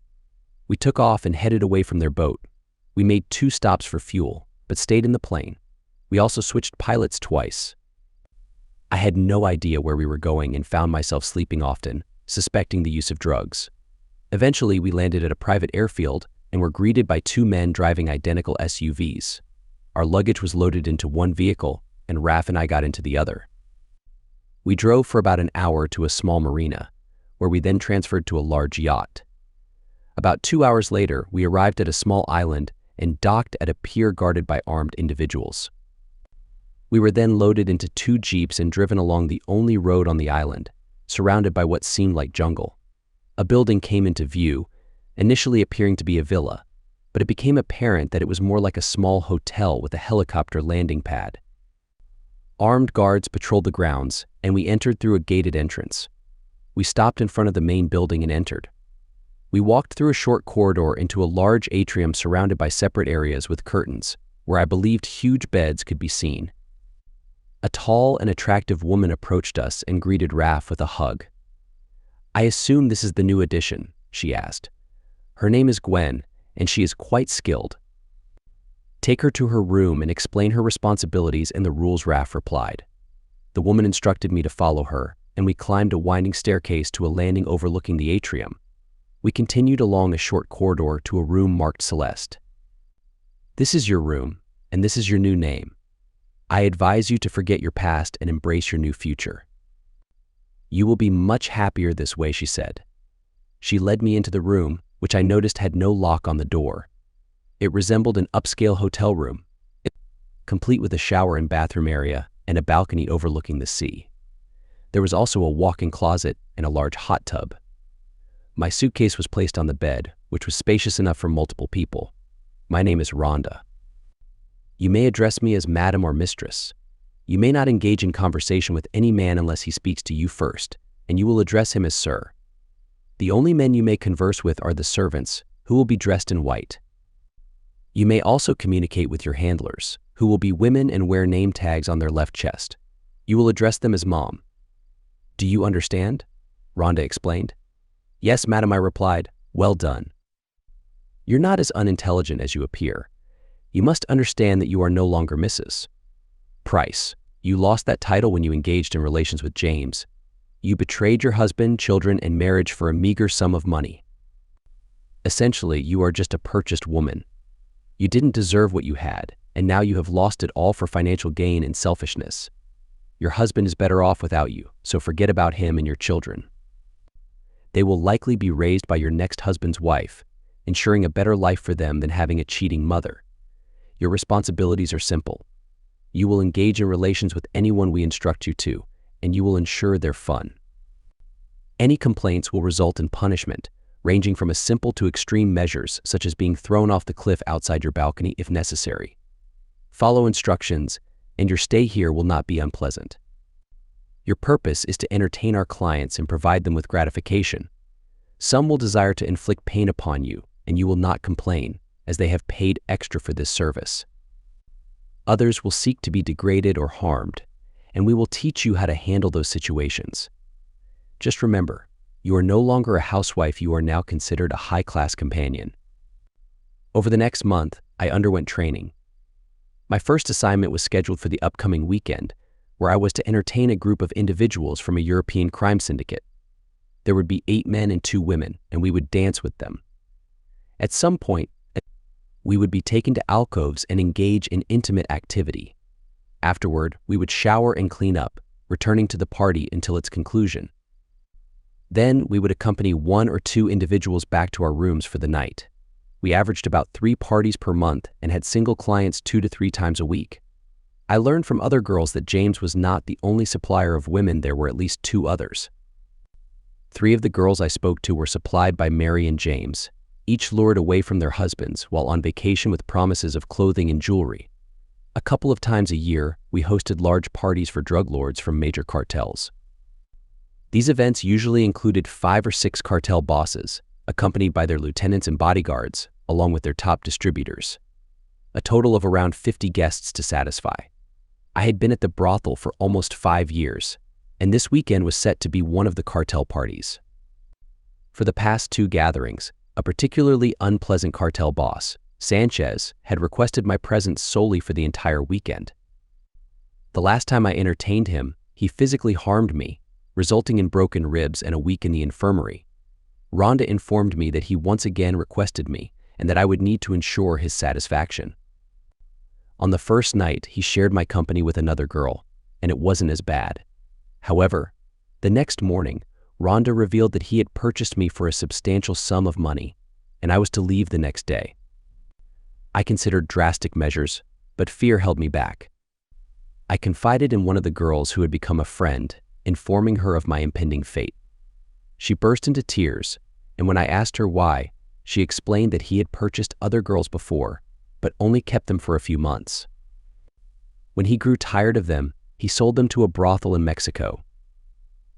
We took off and headed away from their boat. We made 2 stops for fuel, but stayed in the plane. We also switched pilots twice. I had no idea where we were going and found myself sleeping often, suspecting the use of drugs. Eventually, we landed at a private airfield and were greeted by 2 men driving identical SUVs. Our luggage was loaded into one vehicle, and Raph and I got into the other. We drove for about an hour to a small marina, where we then transferred to a large yacht. About 2 hours later, we arrived at a small island and docked at a pier guarded by armed individuals. We were then loaded into 2 jeeps and driven along the only road on the island, surrounded by what seemed like jungle. A building came into view, initially appearing to be a villa, but it became apparent that it was more like a small hotel with a helicopter landing pad. Armed guards patrolled the grounds, and we entered through a gated entrance. We stopped in front of the main building and entered. We walked through a short corridor into a large atrium surrounded by separate areas with curtains, where I believed huge beds could be seen. A tall and attractive woman approached us and greeted Raph with a hug. "I assume this is the new addition," she asked. "Her name is Gwen, and she is quite skilled. Take her to her room and explain her responsibilities and the rules," Raph replied. The woman instructed me to follow her, and we climbed a winding staircase to a landing overlooking the atrium. We continued along a short corridor to a room marked Celeste. "This is your room, and this is your new name. I advise you to forget your past and embrace your new future. You will be much happier this way," she said. She led me into the room, which I noticed had no lock on the door. It resembled an upscale hotel room, complete with a shower and bathroom area and a balcony overlooking the sea. There was also a walk-in closet and a large hot tub. My suitcase was placed on the bed, which was spacious enough for multiple people. "My name is Rhonda. You may address me as madam or mistress. You may not engage in conversation with any man unless he speaks to you first, and you will address him as sir. The only men you may converse with are the servants, who will be dressed in white. You may also communicate with your handlers, who will be women and wear name tags on their left chest. You will address them as Mom." "Do you understand?" Rhonda explained. "Yes, madam," I replied. "Well done. You're not as unintelligent as you appear. You must understand that you are no longer Mrs. Price. You lost that title when you engaged in relations with James. You betrayed your husband, children, and marriage for a meager sum of money. Essentially, you are just a purchased woman. You didn't deserve what you had, and now you have lost it all for financial gain and selfishness. Your husband is better off without you, so forget about him and your children. They will likely be raised by your next husband's wife, ensuring a better life for them than having a cheating mother. Your responsibilities are simple. You will engage in relations with anyone we instruct you to, and you will ensure they're fun. Any complaints will result in punishment, ranging from a simple to extreme measures such as being thrown off the cliff outside your balcony if necessary. Follow instructions, and your stay here will not be unpleasant. Your purpose is to entertain our clients and provide them with gratification. Some will desire to inflict pain upon you, and you will not complain, as they have paid extra for this service. Others will seek to be degraded or harmed, and we will teach you how to handle those situations. Just remember, you are no longer a housewife, you are now considered a high-class companion. Over the next month, I underwent training. My first assignment was scheduled for the upcoming weekend, where I was to entertain a group of individuals from a European crime syndicate. There would be 8 men and 2 women, and we would dance with them. At some point, we would be taken to alcoves and engage in intimate activity. Afterward, we would shower and clean up, returning to the party until its conclusion. Then, we would accompany 1 or 2 individuals back to our rooms for the night. We averaged about 3 parties per month and had single clients 2 to 3 times a week. I learned from other girls that James was not the only supplier of women, there were at least 2 others. 3 of the girls I spoke to were supplied by Mary and James, each lured away from their husbands while on vacation with promises of clothing and jewelry. A couple of times a year, we hosted large parties for drug lords from major cartels. These events usually included 5 or 6 cartel bosses, accompanied by their lieutenants and bodyguards, along with their top distributors. A total of around 50 guests to satisfy. I had been at the brothel for almost 5 years, and this weekend was set to be one of the cartel parties. For the past 2 gatherings, a particularly unpleasant cartel boss, Sanchez, had requested my presence solely for the entire weekend. The last time I entertained him, he physically harmed me, resulting in broken ribs and a week in the infirmary. Rhonda informed me that he once again requested me and that I would need to ensure his satisfaction. On the first night, he shared my company with another girl, and it wasn't as bad. However, the next morning, Rhonda revealed that he had purchased me for a substantial sum of money, and I was to leave the next day. I considered drastic measures, but fear held me back. I confided in one of the girls who had become a friend, informing her of my impending fate. She burst into tears, and when I asked her why, she explained that he had purchased other girls before, but only kept them for a few months. When he grew tired of them, he sold them to a brothel in Mexico.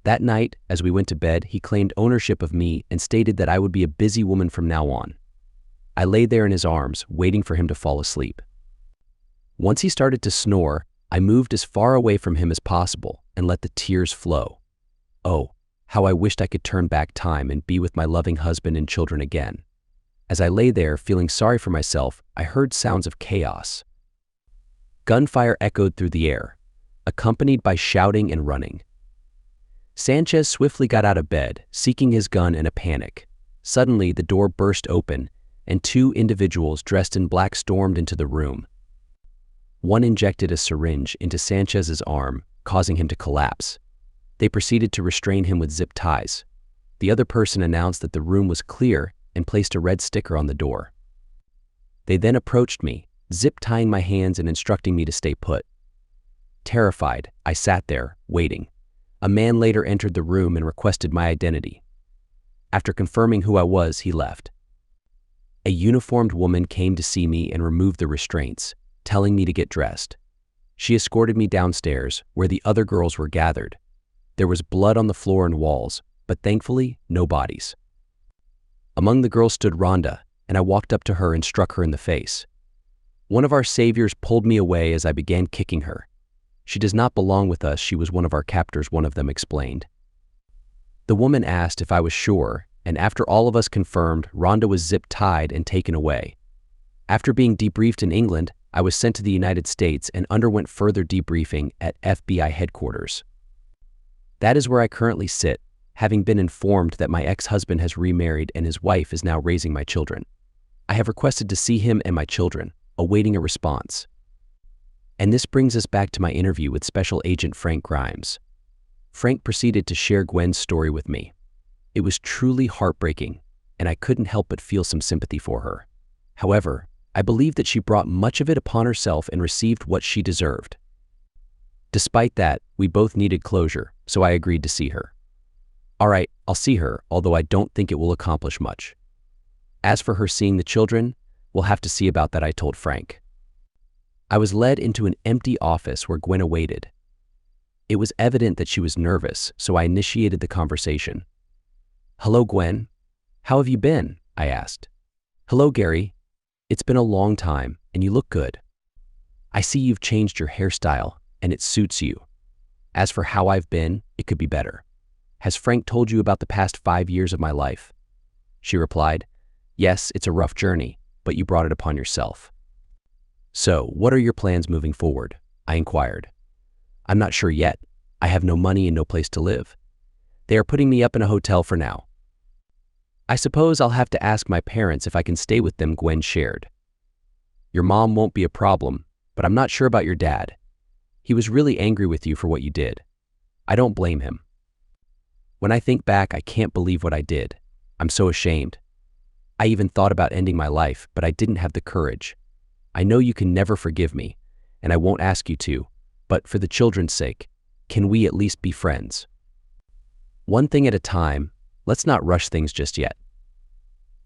That night, as we went to bed, he claimed ownership of me and stated that I would be a busy woman from now on. I lay there in his arms, waiting for him to fall asleep. Once he started to snore, I moved as far away from him as possible and let the tears flow. Oh, how I wished I could turn back time and be with my loving husband and children again. As I lay there, feeling sorry for myself, I heard sounds of chaos. Gunfire echoed through the air, accompanied by shouting and running. Sanchez swiftly got out of bed, seeking his gun in a panic. Suddenly, the door burst open, and 2 individuals dressed in black stormed into the room. One injected a syringe into Sanchez's arm, causing him to collapse. They proceeded to restrain him with zip ties. The other person announced that the room was clear and placed a red sticker on the door. They then approached me, zip-tying my hands and instructing me to stay put. Terrified, I sat there, waiting. A man later entered the room and requested my identity. After confirming who I was, he left. A uniformed woman came to see me and removed the restraints, telling me to get dressed. She escorted me downstairs, where the other girls were gathered. There was blood on the floor and walls, but thankfully, no bodies. Among the girls stood Rhonda, and I walked up to her and struck her in the face. One of our saviors pulled me away as I began kicking her. She does not belong with us, she was one of our captors, one of them explained. The woman asked if I was sure, and after all of us confirmed, Rhonda was zip-tied and taken away. After being debriefed in England, I was sent to the United States and underwent further debriefing at FBI headquarters. That is where I currently sit, having been informed that my ex-husband has remarried and his wife is now raising my children. I have requested to see him and my children, awaiting a response. And this brings us back to my interview with Special Agent Frank Grimes. Frank proceeded to share Gwen's story with me. It was truly heartbreaking, and I couldn't help but feel some sympathy for her. However, I believe that she brought much of it upon herself and received what she deserved. Despite that, we both needed closure, so I agreed to see her. All right, I'll see her, although I don't think it will accomplish much. As for her seeing the children, we'll have to see about that, I told Frank. I was led into an empty office where Gwen awaited. It was evident that she was nervous, so I initiated the conversation. "Hello, Gwen. How have you been?" I asked. "Hello, Gary. It's been a long time, and you look good. I see you've changed your hairstyle, and it suits you. As for how I've been, it could be better. Has Frank told you about the past 5 years of my life?" She replied, "Yes, it's a rough journey, but you brought it upon yourself." "So, what are your plans moving forward?" I inquired. "I'm not sure yet. I have no money and no place to live. They are putting me up in a hotel for now. I suppose I'll have to ask my parents if I can stay with them," Gwen shared. "Your mom won't be a problem, but I'm not sure about your dad. He was really angry with you for what you did. I don't blame him. When I think back, I can't believe what I did. I'm so ashamed. I even thought about ending my life, but I didn't have the courage. I know you can never forgive me, and I won't ask you to, but for the children's sake, can we at least be friends? One thing at a time, let's not rush things just yet.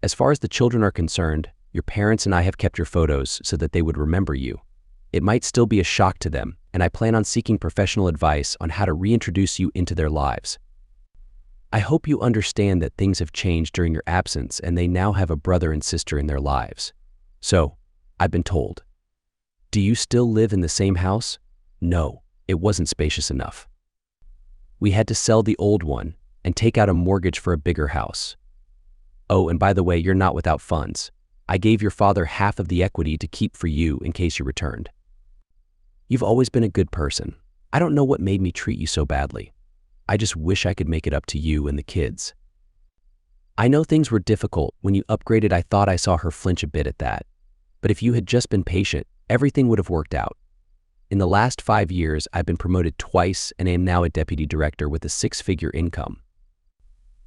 As far as the children are concerned, your parents and I have kept your photos so that they would remember you. It might still be a shock to them, and I plan on seeking professional advice on how to reintroduce you into their lives. I hope you understand that things have changed during your absence and they now have a brother and sister in their lives. So, I've been told. Do you still live in the same house? No, it wasn't spacious enough. We had to sell the old one and take out a mortgage for a bigger house. Oh, and by the way, you're not without funds. I gave your father half of the equity to keep for you in case you returned. You've always been a good person. I don't know what made me treat you so badly. I just wish I could make it up to you and the kids. I know things were difficult. When you upgraded, I thought I saw her flinch a bit at that. But if you had just been patient, everything would have worked out. In the last 5 years, I've been promoted twice and am now a deputy director with a 6-figure income.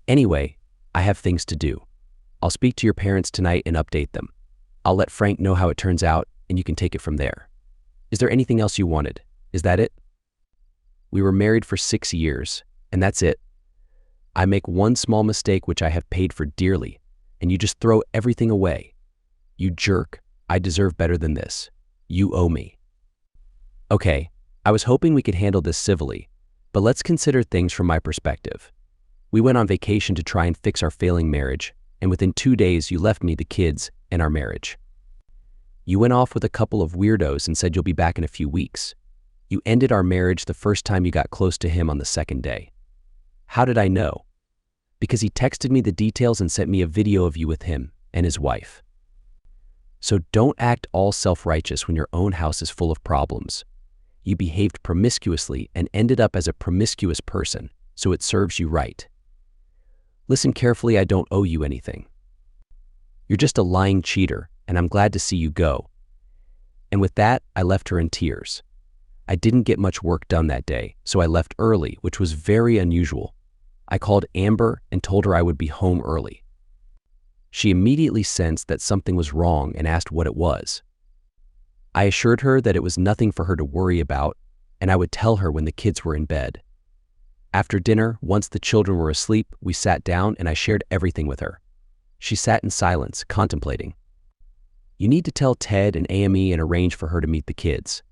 Anyway, I have things to do. I'll speak to your parents tonight and update them. I'll let Frank know how it turns out, and you can take it from there. Is there anything else you wanted? Is that it? We were married for 6 years, and that's it. I make one small mistake which I have paid for dearly, and you just throw everything away. You jerk, I deserve better than this. You owe me. Okay, I was hoping we could handle this civilly, but let's consider things from my perspective. We went on vacation to try and fix our failing marriage, and within 2 days you left me the kids and our marriage. You went off with a couple of weirdos and said you'll be back in a few weeks. You ended our marriage the first time you got close to him on the second day. How did I know? Because he texted me the details and sent me a video of you with him and his wife. So don't act all self-righteous when your own house is full of problems. You behaved promiscuously and ended up as a promiscuous person, so it serves you right. Listen carefully, I don't owe you anything. You're just a lying cheater, and I'm glad to see you go. And with that, I left her in tears. I didn't get much work done that day, so I left early, which was very unusual. I called Amber and told her I would be home early. She immediately sensed that something was wrong and asked what it was. I assured her that it was nothing for her to worry about, and I would tell her when the kids were in bed. After dinner, once the children were asleep, we sat down and I shared everything with her. She sat in silence, contemplating. You need to tell Ted and Amy and arrange for her to meet the kids.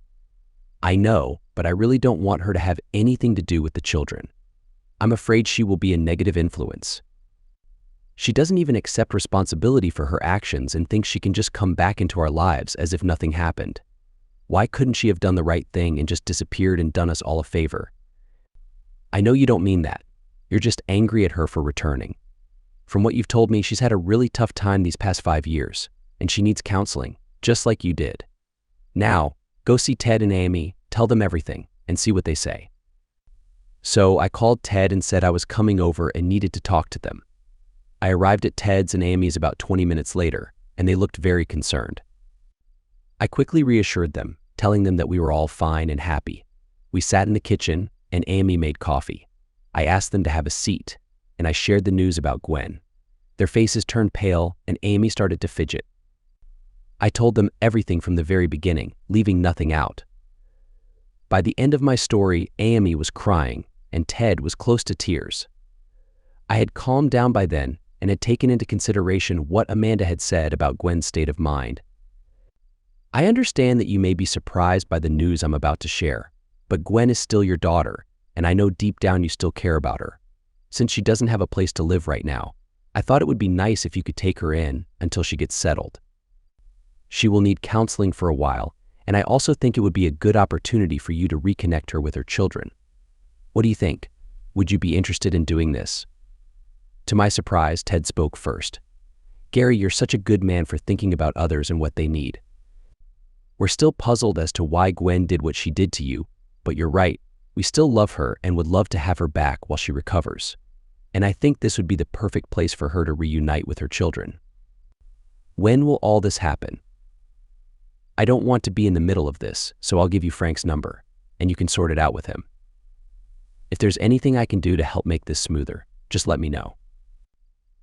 I know, but I really don't want her to have anything to do with the children. I'm afraid she will be a negative influence. She doesn't even accept responsibility for her actions and thinks she can just come back into our lives as if nothing happened. Why couldn't she have done the right thing and just disappeared and done us all a favor? I know you don't mean that. You're just angry at her for returning. From what you've told me, she's had a really tough time these past 5 years, and she needs counseling, just like you did. Now, go see Ted and Amy, tell them everything, and see what they say. So I called Ted and said I was coming over and needed to talk to them. I arrived at Ted's and Amy's about 20 minutes later, and they looked very concerned. I quickly reassured them, telling them that we were all fine and happy. We sat in the kitchen, and Amy made coffee. I asked them to have a seat, and I shared the news about Gwen. Their faces turned pale, and Amy started to fidget. I told them everything from the very beginning, leaving nothing out. By the end of my story, Amy was crying, and Ted was close to tears. I had calmed down by then and had taken into consideration what Amanda had said about Gwen's state of mind. I understand that you may be surprised by the news I'm about to share, but Gwen is still your daughter, and I know deep down you still care about her. Since she doesn't have a place to live right now, I thought it would be nice if you could take her in until she gets settled. She will need counseling for a while, and I also think it would be a good opportunity for you to reconnect her with her children. What do you think? Would you be interested in doing this? To my surprise, Ted spoke first. Gary, you're such a good man for thinking about others and what they need. We're still puzzled as to why Gwen did what she did to you, but you're right. We still love her and would love to have her back while she recovers. And I think this would be the perfect place for her to reunite with her children. When will all this happen? I don't want to be in the middle of this, so I'll give you Frank's number, and you can sort it out with him. If there's anything I can do to help make this smoother, just let me know.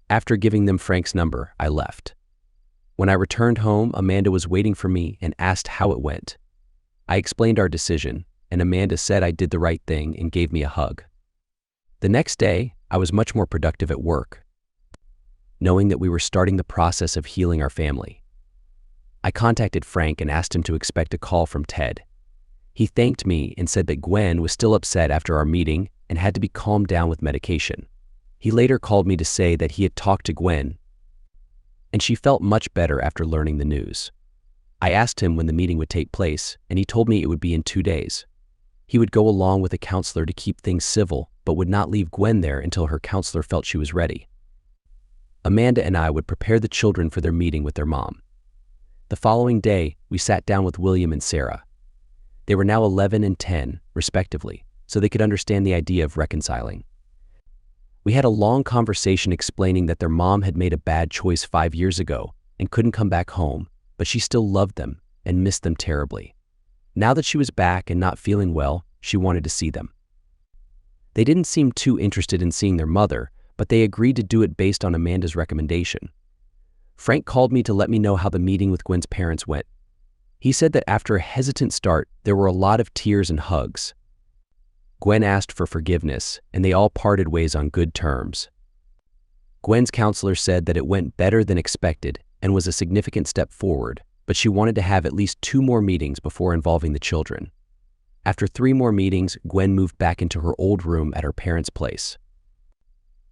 After giving them Frank's number, I left. When I returned home, Amanda was waiting for me and asked how it went. I explained our decision, and Amanda said I did the right thing and gave me a hug. The next day, I was much more productive at work, knowing that we were starting the process of healing our family. I contacted Frank and asked him to expect a call from Ted. He thanked me and said that Gwen was still upset after our meeting and had to be calmed down with medication. He later called me to say that he had talked to Gwen, and she felt much better after learning the news. I asked him when the meeting would take place, and he told me it would be in 2 days. He would go along with a counselor to keep things civil, but would not leave Gwen there until her counselor felt she was ready. Amanda and I would prepare the children for their meeting with their mom. The following day, we sat down with William and Sarah. They were now 11 and 10, respectively, so they could understand the idea of reconciling. We had a long conversation explaining that their mom had made a bad choice 5 years ago and couldn't come back home, but she still loved them and missed them terribly. Now that she was back and not feeling well, she wanted to see them. They didn't seem too interested in seeing their mother, but they agreed to do it based on Amanda's recommendation. Frank called me to let me know how the meeting with Gwen's parents went. He said that after a hesitant start, there were a lot of tears and hugs. Gwen asked for forgiveness, and they all parted ways on good terms. Gwen's counselor said that it went better than expected and was a significant step forward, but she wanted to have at least 2 more meetings before involving the children. After 3 more meetings, Gwen moved back into her old room at her parents' place.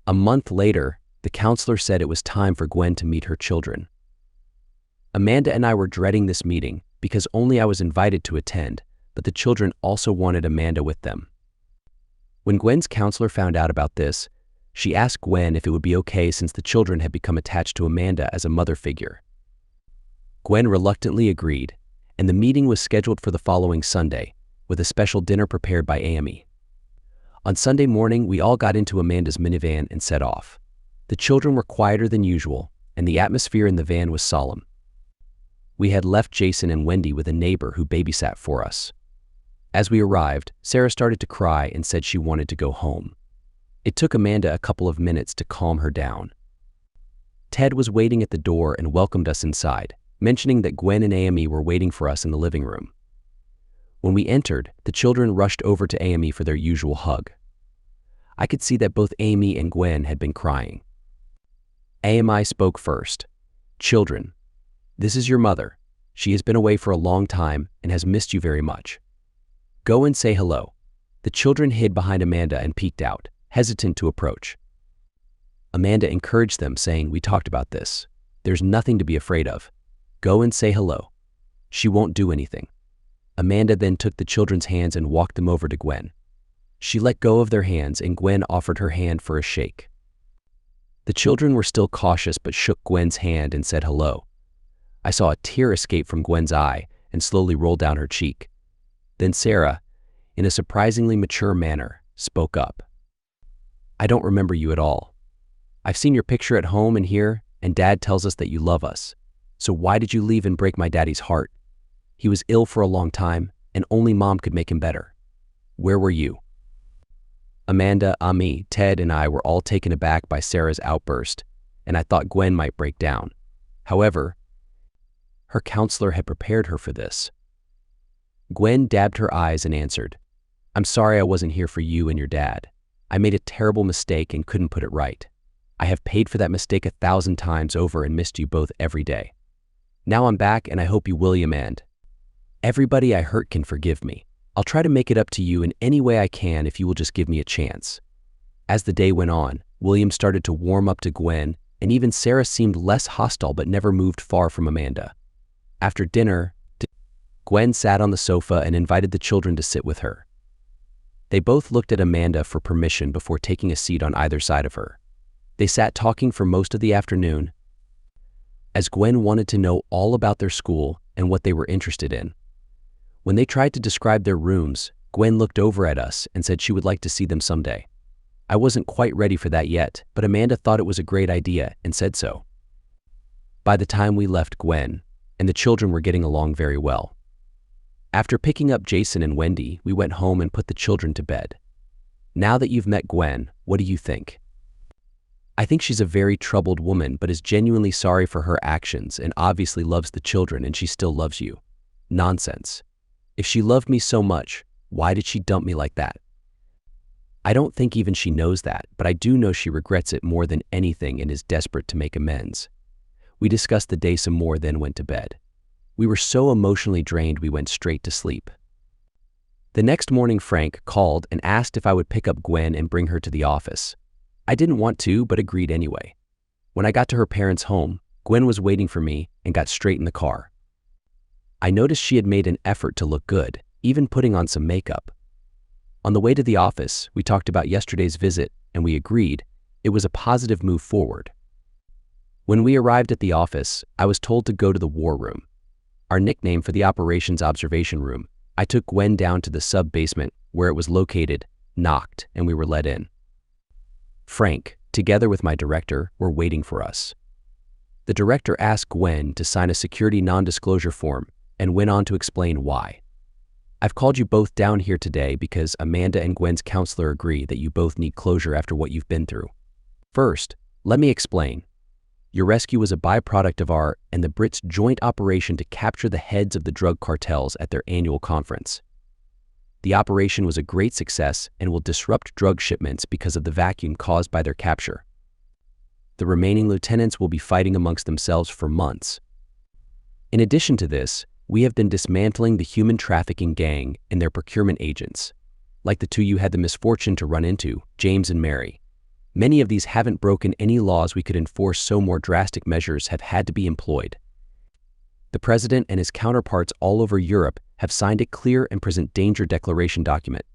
A month later, the counselor said it was time for Gwen to meet her children. Amanda and I were dreading this meeting because only I was invited to attend, but the children also wanted Amanda with them. When Gwen's counselor found out about this, she asked Gwen if it would be okay since the children had become attached to Amanda as a mother figure. Gwen reluctantly agreed, and the meeting was scheduled for the following Sunday, with a special dinner prepared by Amy. On Sunday morning, we all got into Amanda's minivan and set off. The children were quieter than usual, and the atmosphere in the van was solemn. We had left Jason and Wendy with a neighbor who babysat for us. As we arrived, Sarah started to cry and said she wanted to go home. It took Amanda a couple of minutes to calm her down. Ted was waiting at the door and welcomed us inside, mentioning that Gwen and Amy were waiting for us in the living room. When we entered, the children rushed over to Amy for their usual hug. I could see that both Amy and Gwen had been crying. AMI spoke first. Children, this is your mother. She has been away for a long time and has missed you very much. Go and say hello. The children hid behind Amanda and peeked out, hesitant to approach. Amanda encouraged them, saying, "We talked about this. There's nothing to be afraid of. Go and say hello. She won't do anything." Amanda then took the children's hands and walked them over to Gwen. She let go of their hands and Gwen offered her hand for a shake. The children were still cautious but shook Gwen's hand and said hello. I saw a tear escape from Gwen's eye and slowly roll down her cheek. Then Sarah, in a surprisingly mature manner, spoke up. "I don't remember you at all. I've seen your picture at home and here, and Dad tells us that you love us. So why did you leave and break my daddy's heart? He was ill for a long time, and only Mom could make him better. Where were you?" Amanda, Ami, Ted, and I were all taken aback by Sarah's outburst, and I thought Gwen might break down. However, her counselor had prepared her for this. Gwen dabbed her eyes and answered, "I'm sorry I wasn't here for you and your dad. I made a terrible mistake and couldn't put it right. I have paid for that mistake 1,000 times over and missed you both every day. Now I'm back and I hope you will, and everybody I hurt can forgive me. I'll try to make it up to you in any way I can if you will just give me a chance." As the day went on, William started to warm up to Gwen, and even Sarah seemed less hostile but never moved far from Amanda. After dinner, Gwen sat on the sofa and invited the children to sit with her. They both looked at Amanda for permission before taking a seat on either side of her. They sat talking for most of the afternoon, as Gwen wanted to know all about their school and what they were interested in. When they tried to describe their rooms, Gwen looked over at us and said she would like to see them someday. I wasn't quite ready for that yet, but Amanda thought it was a great idea and said so. By the time we left Gwen, and the children were getting along very well. After picking up Jason and Wendy, we went home and put the children to bed. Now that you've met Gwen, what do you think? I think she's a very troubled woman, but is genuinely sorry for her actions and obviously loves the children, and she still loves you. Nonsense. If she loved me so much, why did she dump me like that? I don't think even she knows that, but I do know she regrets it more than anything and is desperate to make amends. We discussed the day some more, then went to bed. We were so emotionally drained we went straight to sleep. The next morning Frank called and asked if I would pick up Gwen and bring her to the office. I didn't want to, but agreed anyway. When I got to her parents' home, Gwen was waiting for me and got straight in the car. I noticed she had made an effort to look good, even putting on some makeup. On the way to the office, we talked about yesterday's visit, and we agreed it was a positive move forward. When we arrived at the office, I was told to go to the war room, our nickname for the operations observation room. I took Gwen down to the sub-basement where it was located, knocked, and we were let in. Frank, together with my director, were waiting for us. The director asked Gwen to sign a security non-disclosure form and went on to explain why. "I've called you both down here today because Amanda and Gwen's counselor agree that you both need closure after what you've been through. First, let me explain. Your rescue was a byproduct of our and the Brits' joint operation to capture the heads of the drug cartels at their annual conference. The operation was a great success and will disrupt drug shipments because of the vacuum caused by their capture. The remaining lieutenants will be fighting amongst themselves for months. In addition to this, we have been dismantling the human trafficking gang and their procurement agents, like the two you had the misfortune to run into, James and Mary. Many of these haven't broken any laws we could enforce, so more drastic measures have had to be employed. The president and his counterparts all over Europe have signed a clear and present danger declaration document.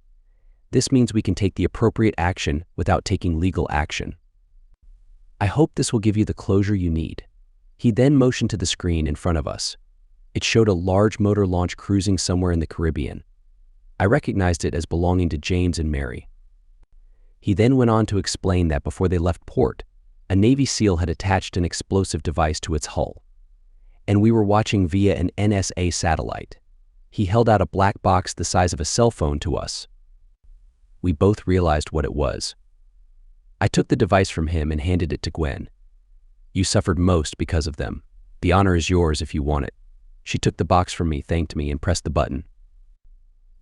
This means we can take the appropriate action without taking legal action. I hope this will give you the closure you need." He then motioned to the screen in front of us. It showed a large motor launch cruising somewhere in the Caribbean. I recognized it as belonging to James and Mary. He then went on to explain that before they left port, a Navy SEAL had attached an explosive device to its hull, and we were watching via an NSA satellite. He held out a black box the size of a cell phone to us. We both realized what it was. I took the device from him and handed it to Gwen. "You suffered most because of them. The honor is yours if you want it." She took the box from me, thanked me, and pressed the button.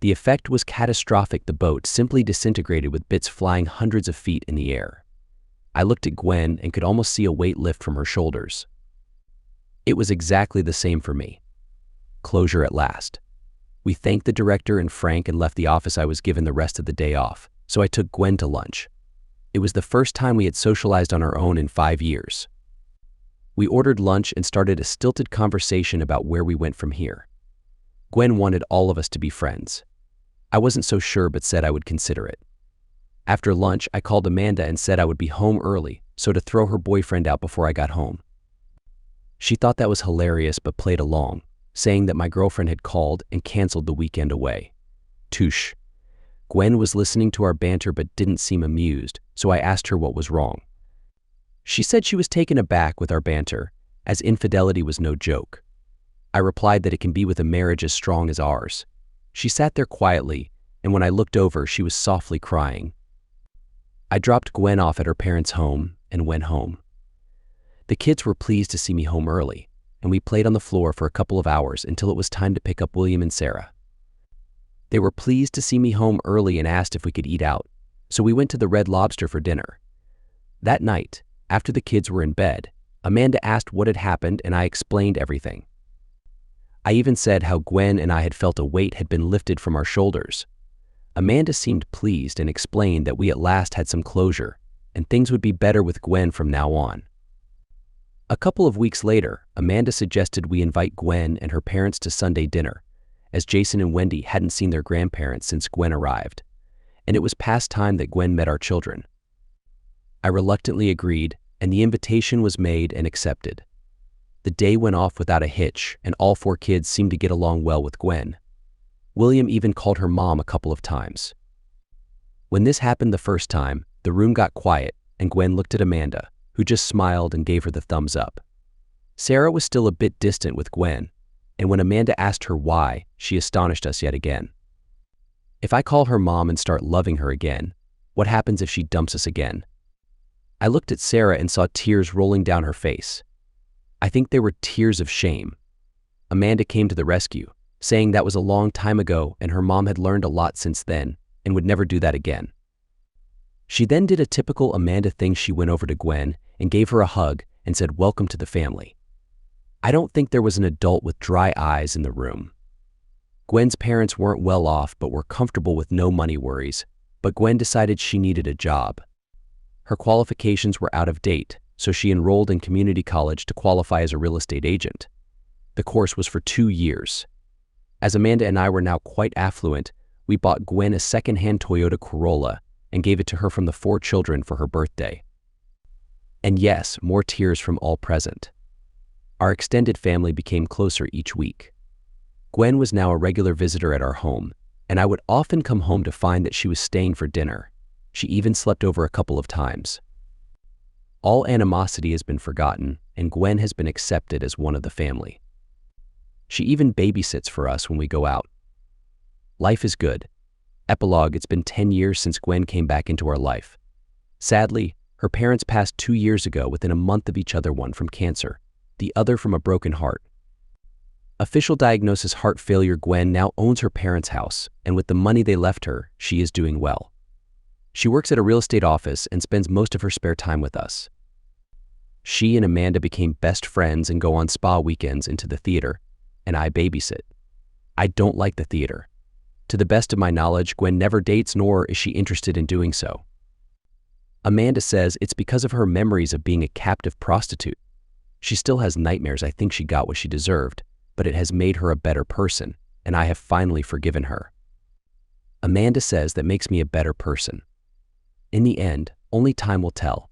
The effect was catastrophic. The boat simply disintegrated with bits flying hundreds of feet in the air. I looked at Gwen and could almost see a weight lift from her shoulders. It was exactly the same for me. Closure at last. We thanked the director and Frank and left the office. I was given the rest of the day off, so I took Gwen to lunch. It was the first time we had socialized on our own in 5 years. We ordered lunch and started a stilted conversation about where we went from here. Gwen wanted all of us to be friends. I wasn't so sure, but said I would consider it. After lunch, I called Amanda and said I would be home early, so to throw her boyfriend out before I got home. She thought that was hilarious but played along, saying that my girlfriend had called and canceled the weekend away. Touche. Gwen was listening to our banter but didn't seem amused, so I asked her what was wrong. She said she was taken aback with our banter, as infidelity was no joke. I replied that it can be with a marriage as strong as ours. She sat there quietly, and when I looked over, she was softly crying. I dropped Gwen off at her parents' home and went home. The kids were pleased to see me home early, and we played on the floor for a couple of hours until it was time to pick up William and Sarah. They were pleased to see me home early and asked if we could eat out, so we went to the Red Lobster for dinner. That night, after the kids were in bed, Amanda asked what had happened and I explained everything. I even said how Gwen and I had felt a weight had been lifted from our shoulders. Amanda seemed pleased and explained that we at last had some closure and things would be better with Gwen from now on. A couple of weeks later, Amanda suggested we invite Gwen and her parents to Sunday dinner, as Jason and Wendy hadn't seen their grandparents since Gwen arrived, and it was past time that Gwen met our children. I reluctantly agreed, and the invitation was made and accepted. The day went off without a hitch, and all 4 kids seemed to get along well with Gwen. William even called her mom a couple of times. When this happened the first time, the room got quiet, and Gwen looked at Amanda, who just smiled and gave her the thumbs up. Sarah was still a bit distant with Gwen, and when Amanda asked her why, she astonished us yet again. If I call her mom and start loving her again, what happens if she dumps us again? I looked at Sarah and saw tears rolling down her face. I think they were tears of shame. Amanda came to the rescue, saying that was a long time ago and her mom had learned a lot since then and would never do that again. She then did a typical Amanda thing. She went over to Gwen and gave her a hug and said, "Welcome to the family." I don't think there was an adult with dry eyes in the room. Gwen's parents weren't well off but were comfortable with no money worries, but Gwen decided she needed a job. Her qualifications were out of date, so she enrolled in community college to qualify as a real estate agent. The course was for 2 years. As Amanda and I were now quite affluent, we bought Gwen a second-hand Toyota Corolla and gave it to her from the 4 children for her birthday. And yes, more tears from all present. Our extended family became closer each week. Gwen was now a regular visitor at our home, and I would often come home to find that she was staying for dinner. She even slept over a couple of times. All animosity has been forgotten, and Gwen has been accepted as one of the family. She even babysits for us when we go out. Life is good. Epilogue: it's been 10 years since Gwen came back into our life. Sadly, her parents passed 2 years ago within a month of each other, one from cancer, the other from a broken heart. Official diagnosis: heart failure. Gwen now owns her parents' house, and with the money they left her, she is doing well. She works at a real estate office and spends most of her spare time with us. She and Amanda became best friends and go on spa weekends into the theater, and I babysit. I don't like the theater. To the best of my knowledge, Gwen never dates, nor is she interested in doing so. Amanda says it's because of her memories of being a captive prostitute. She still has nightmares. I think she got what she deserved, but it has made her a better person, and I have finally forgiven her. Amanda says that makes me a better person. In the end, only time will tell.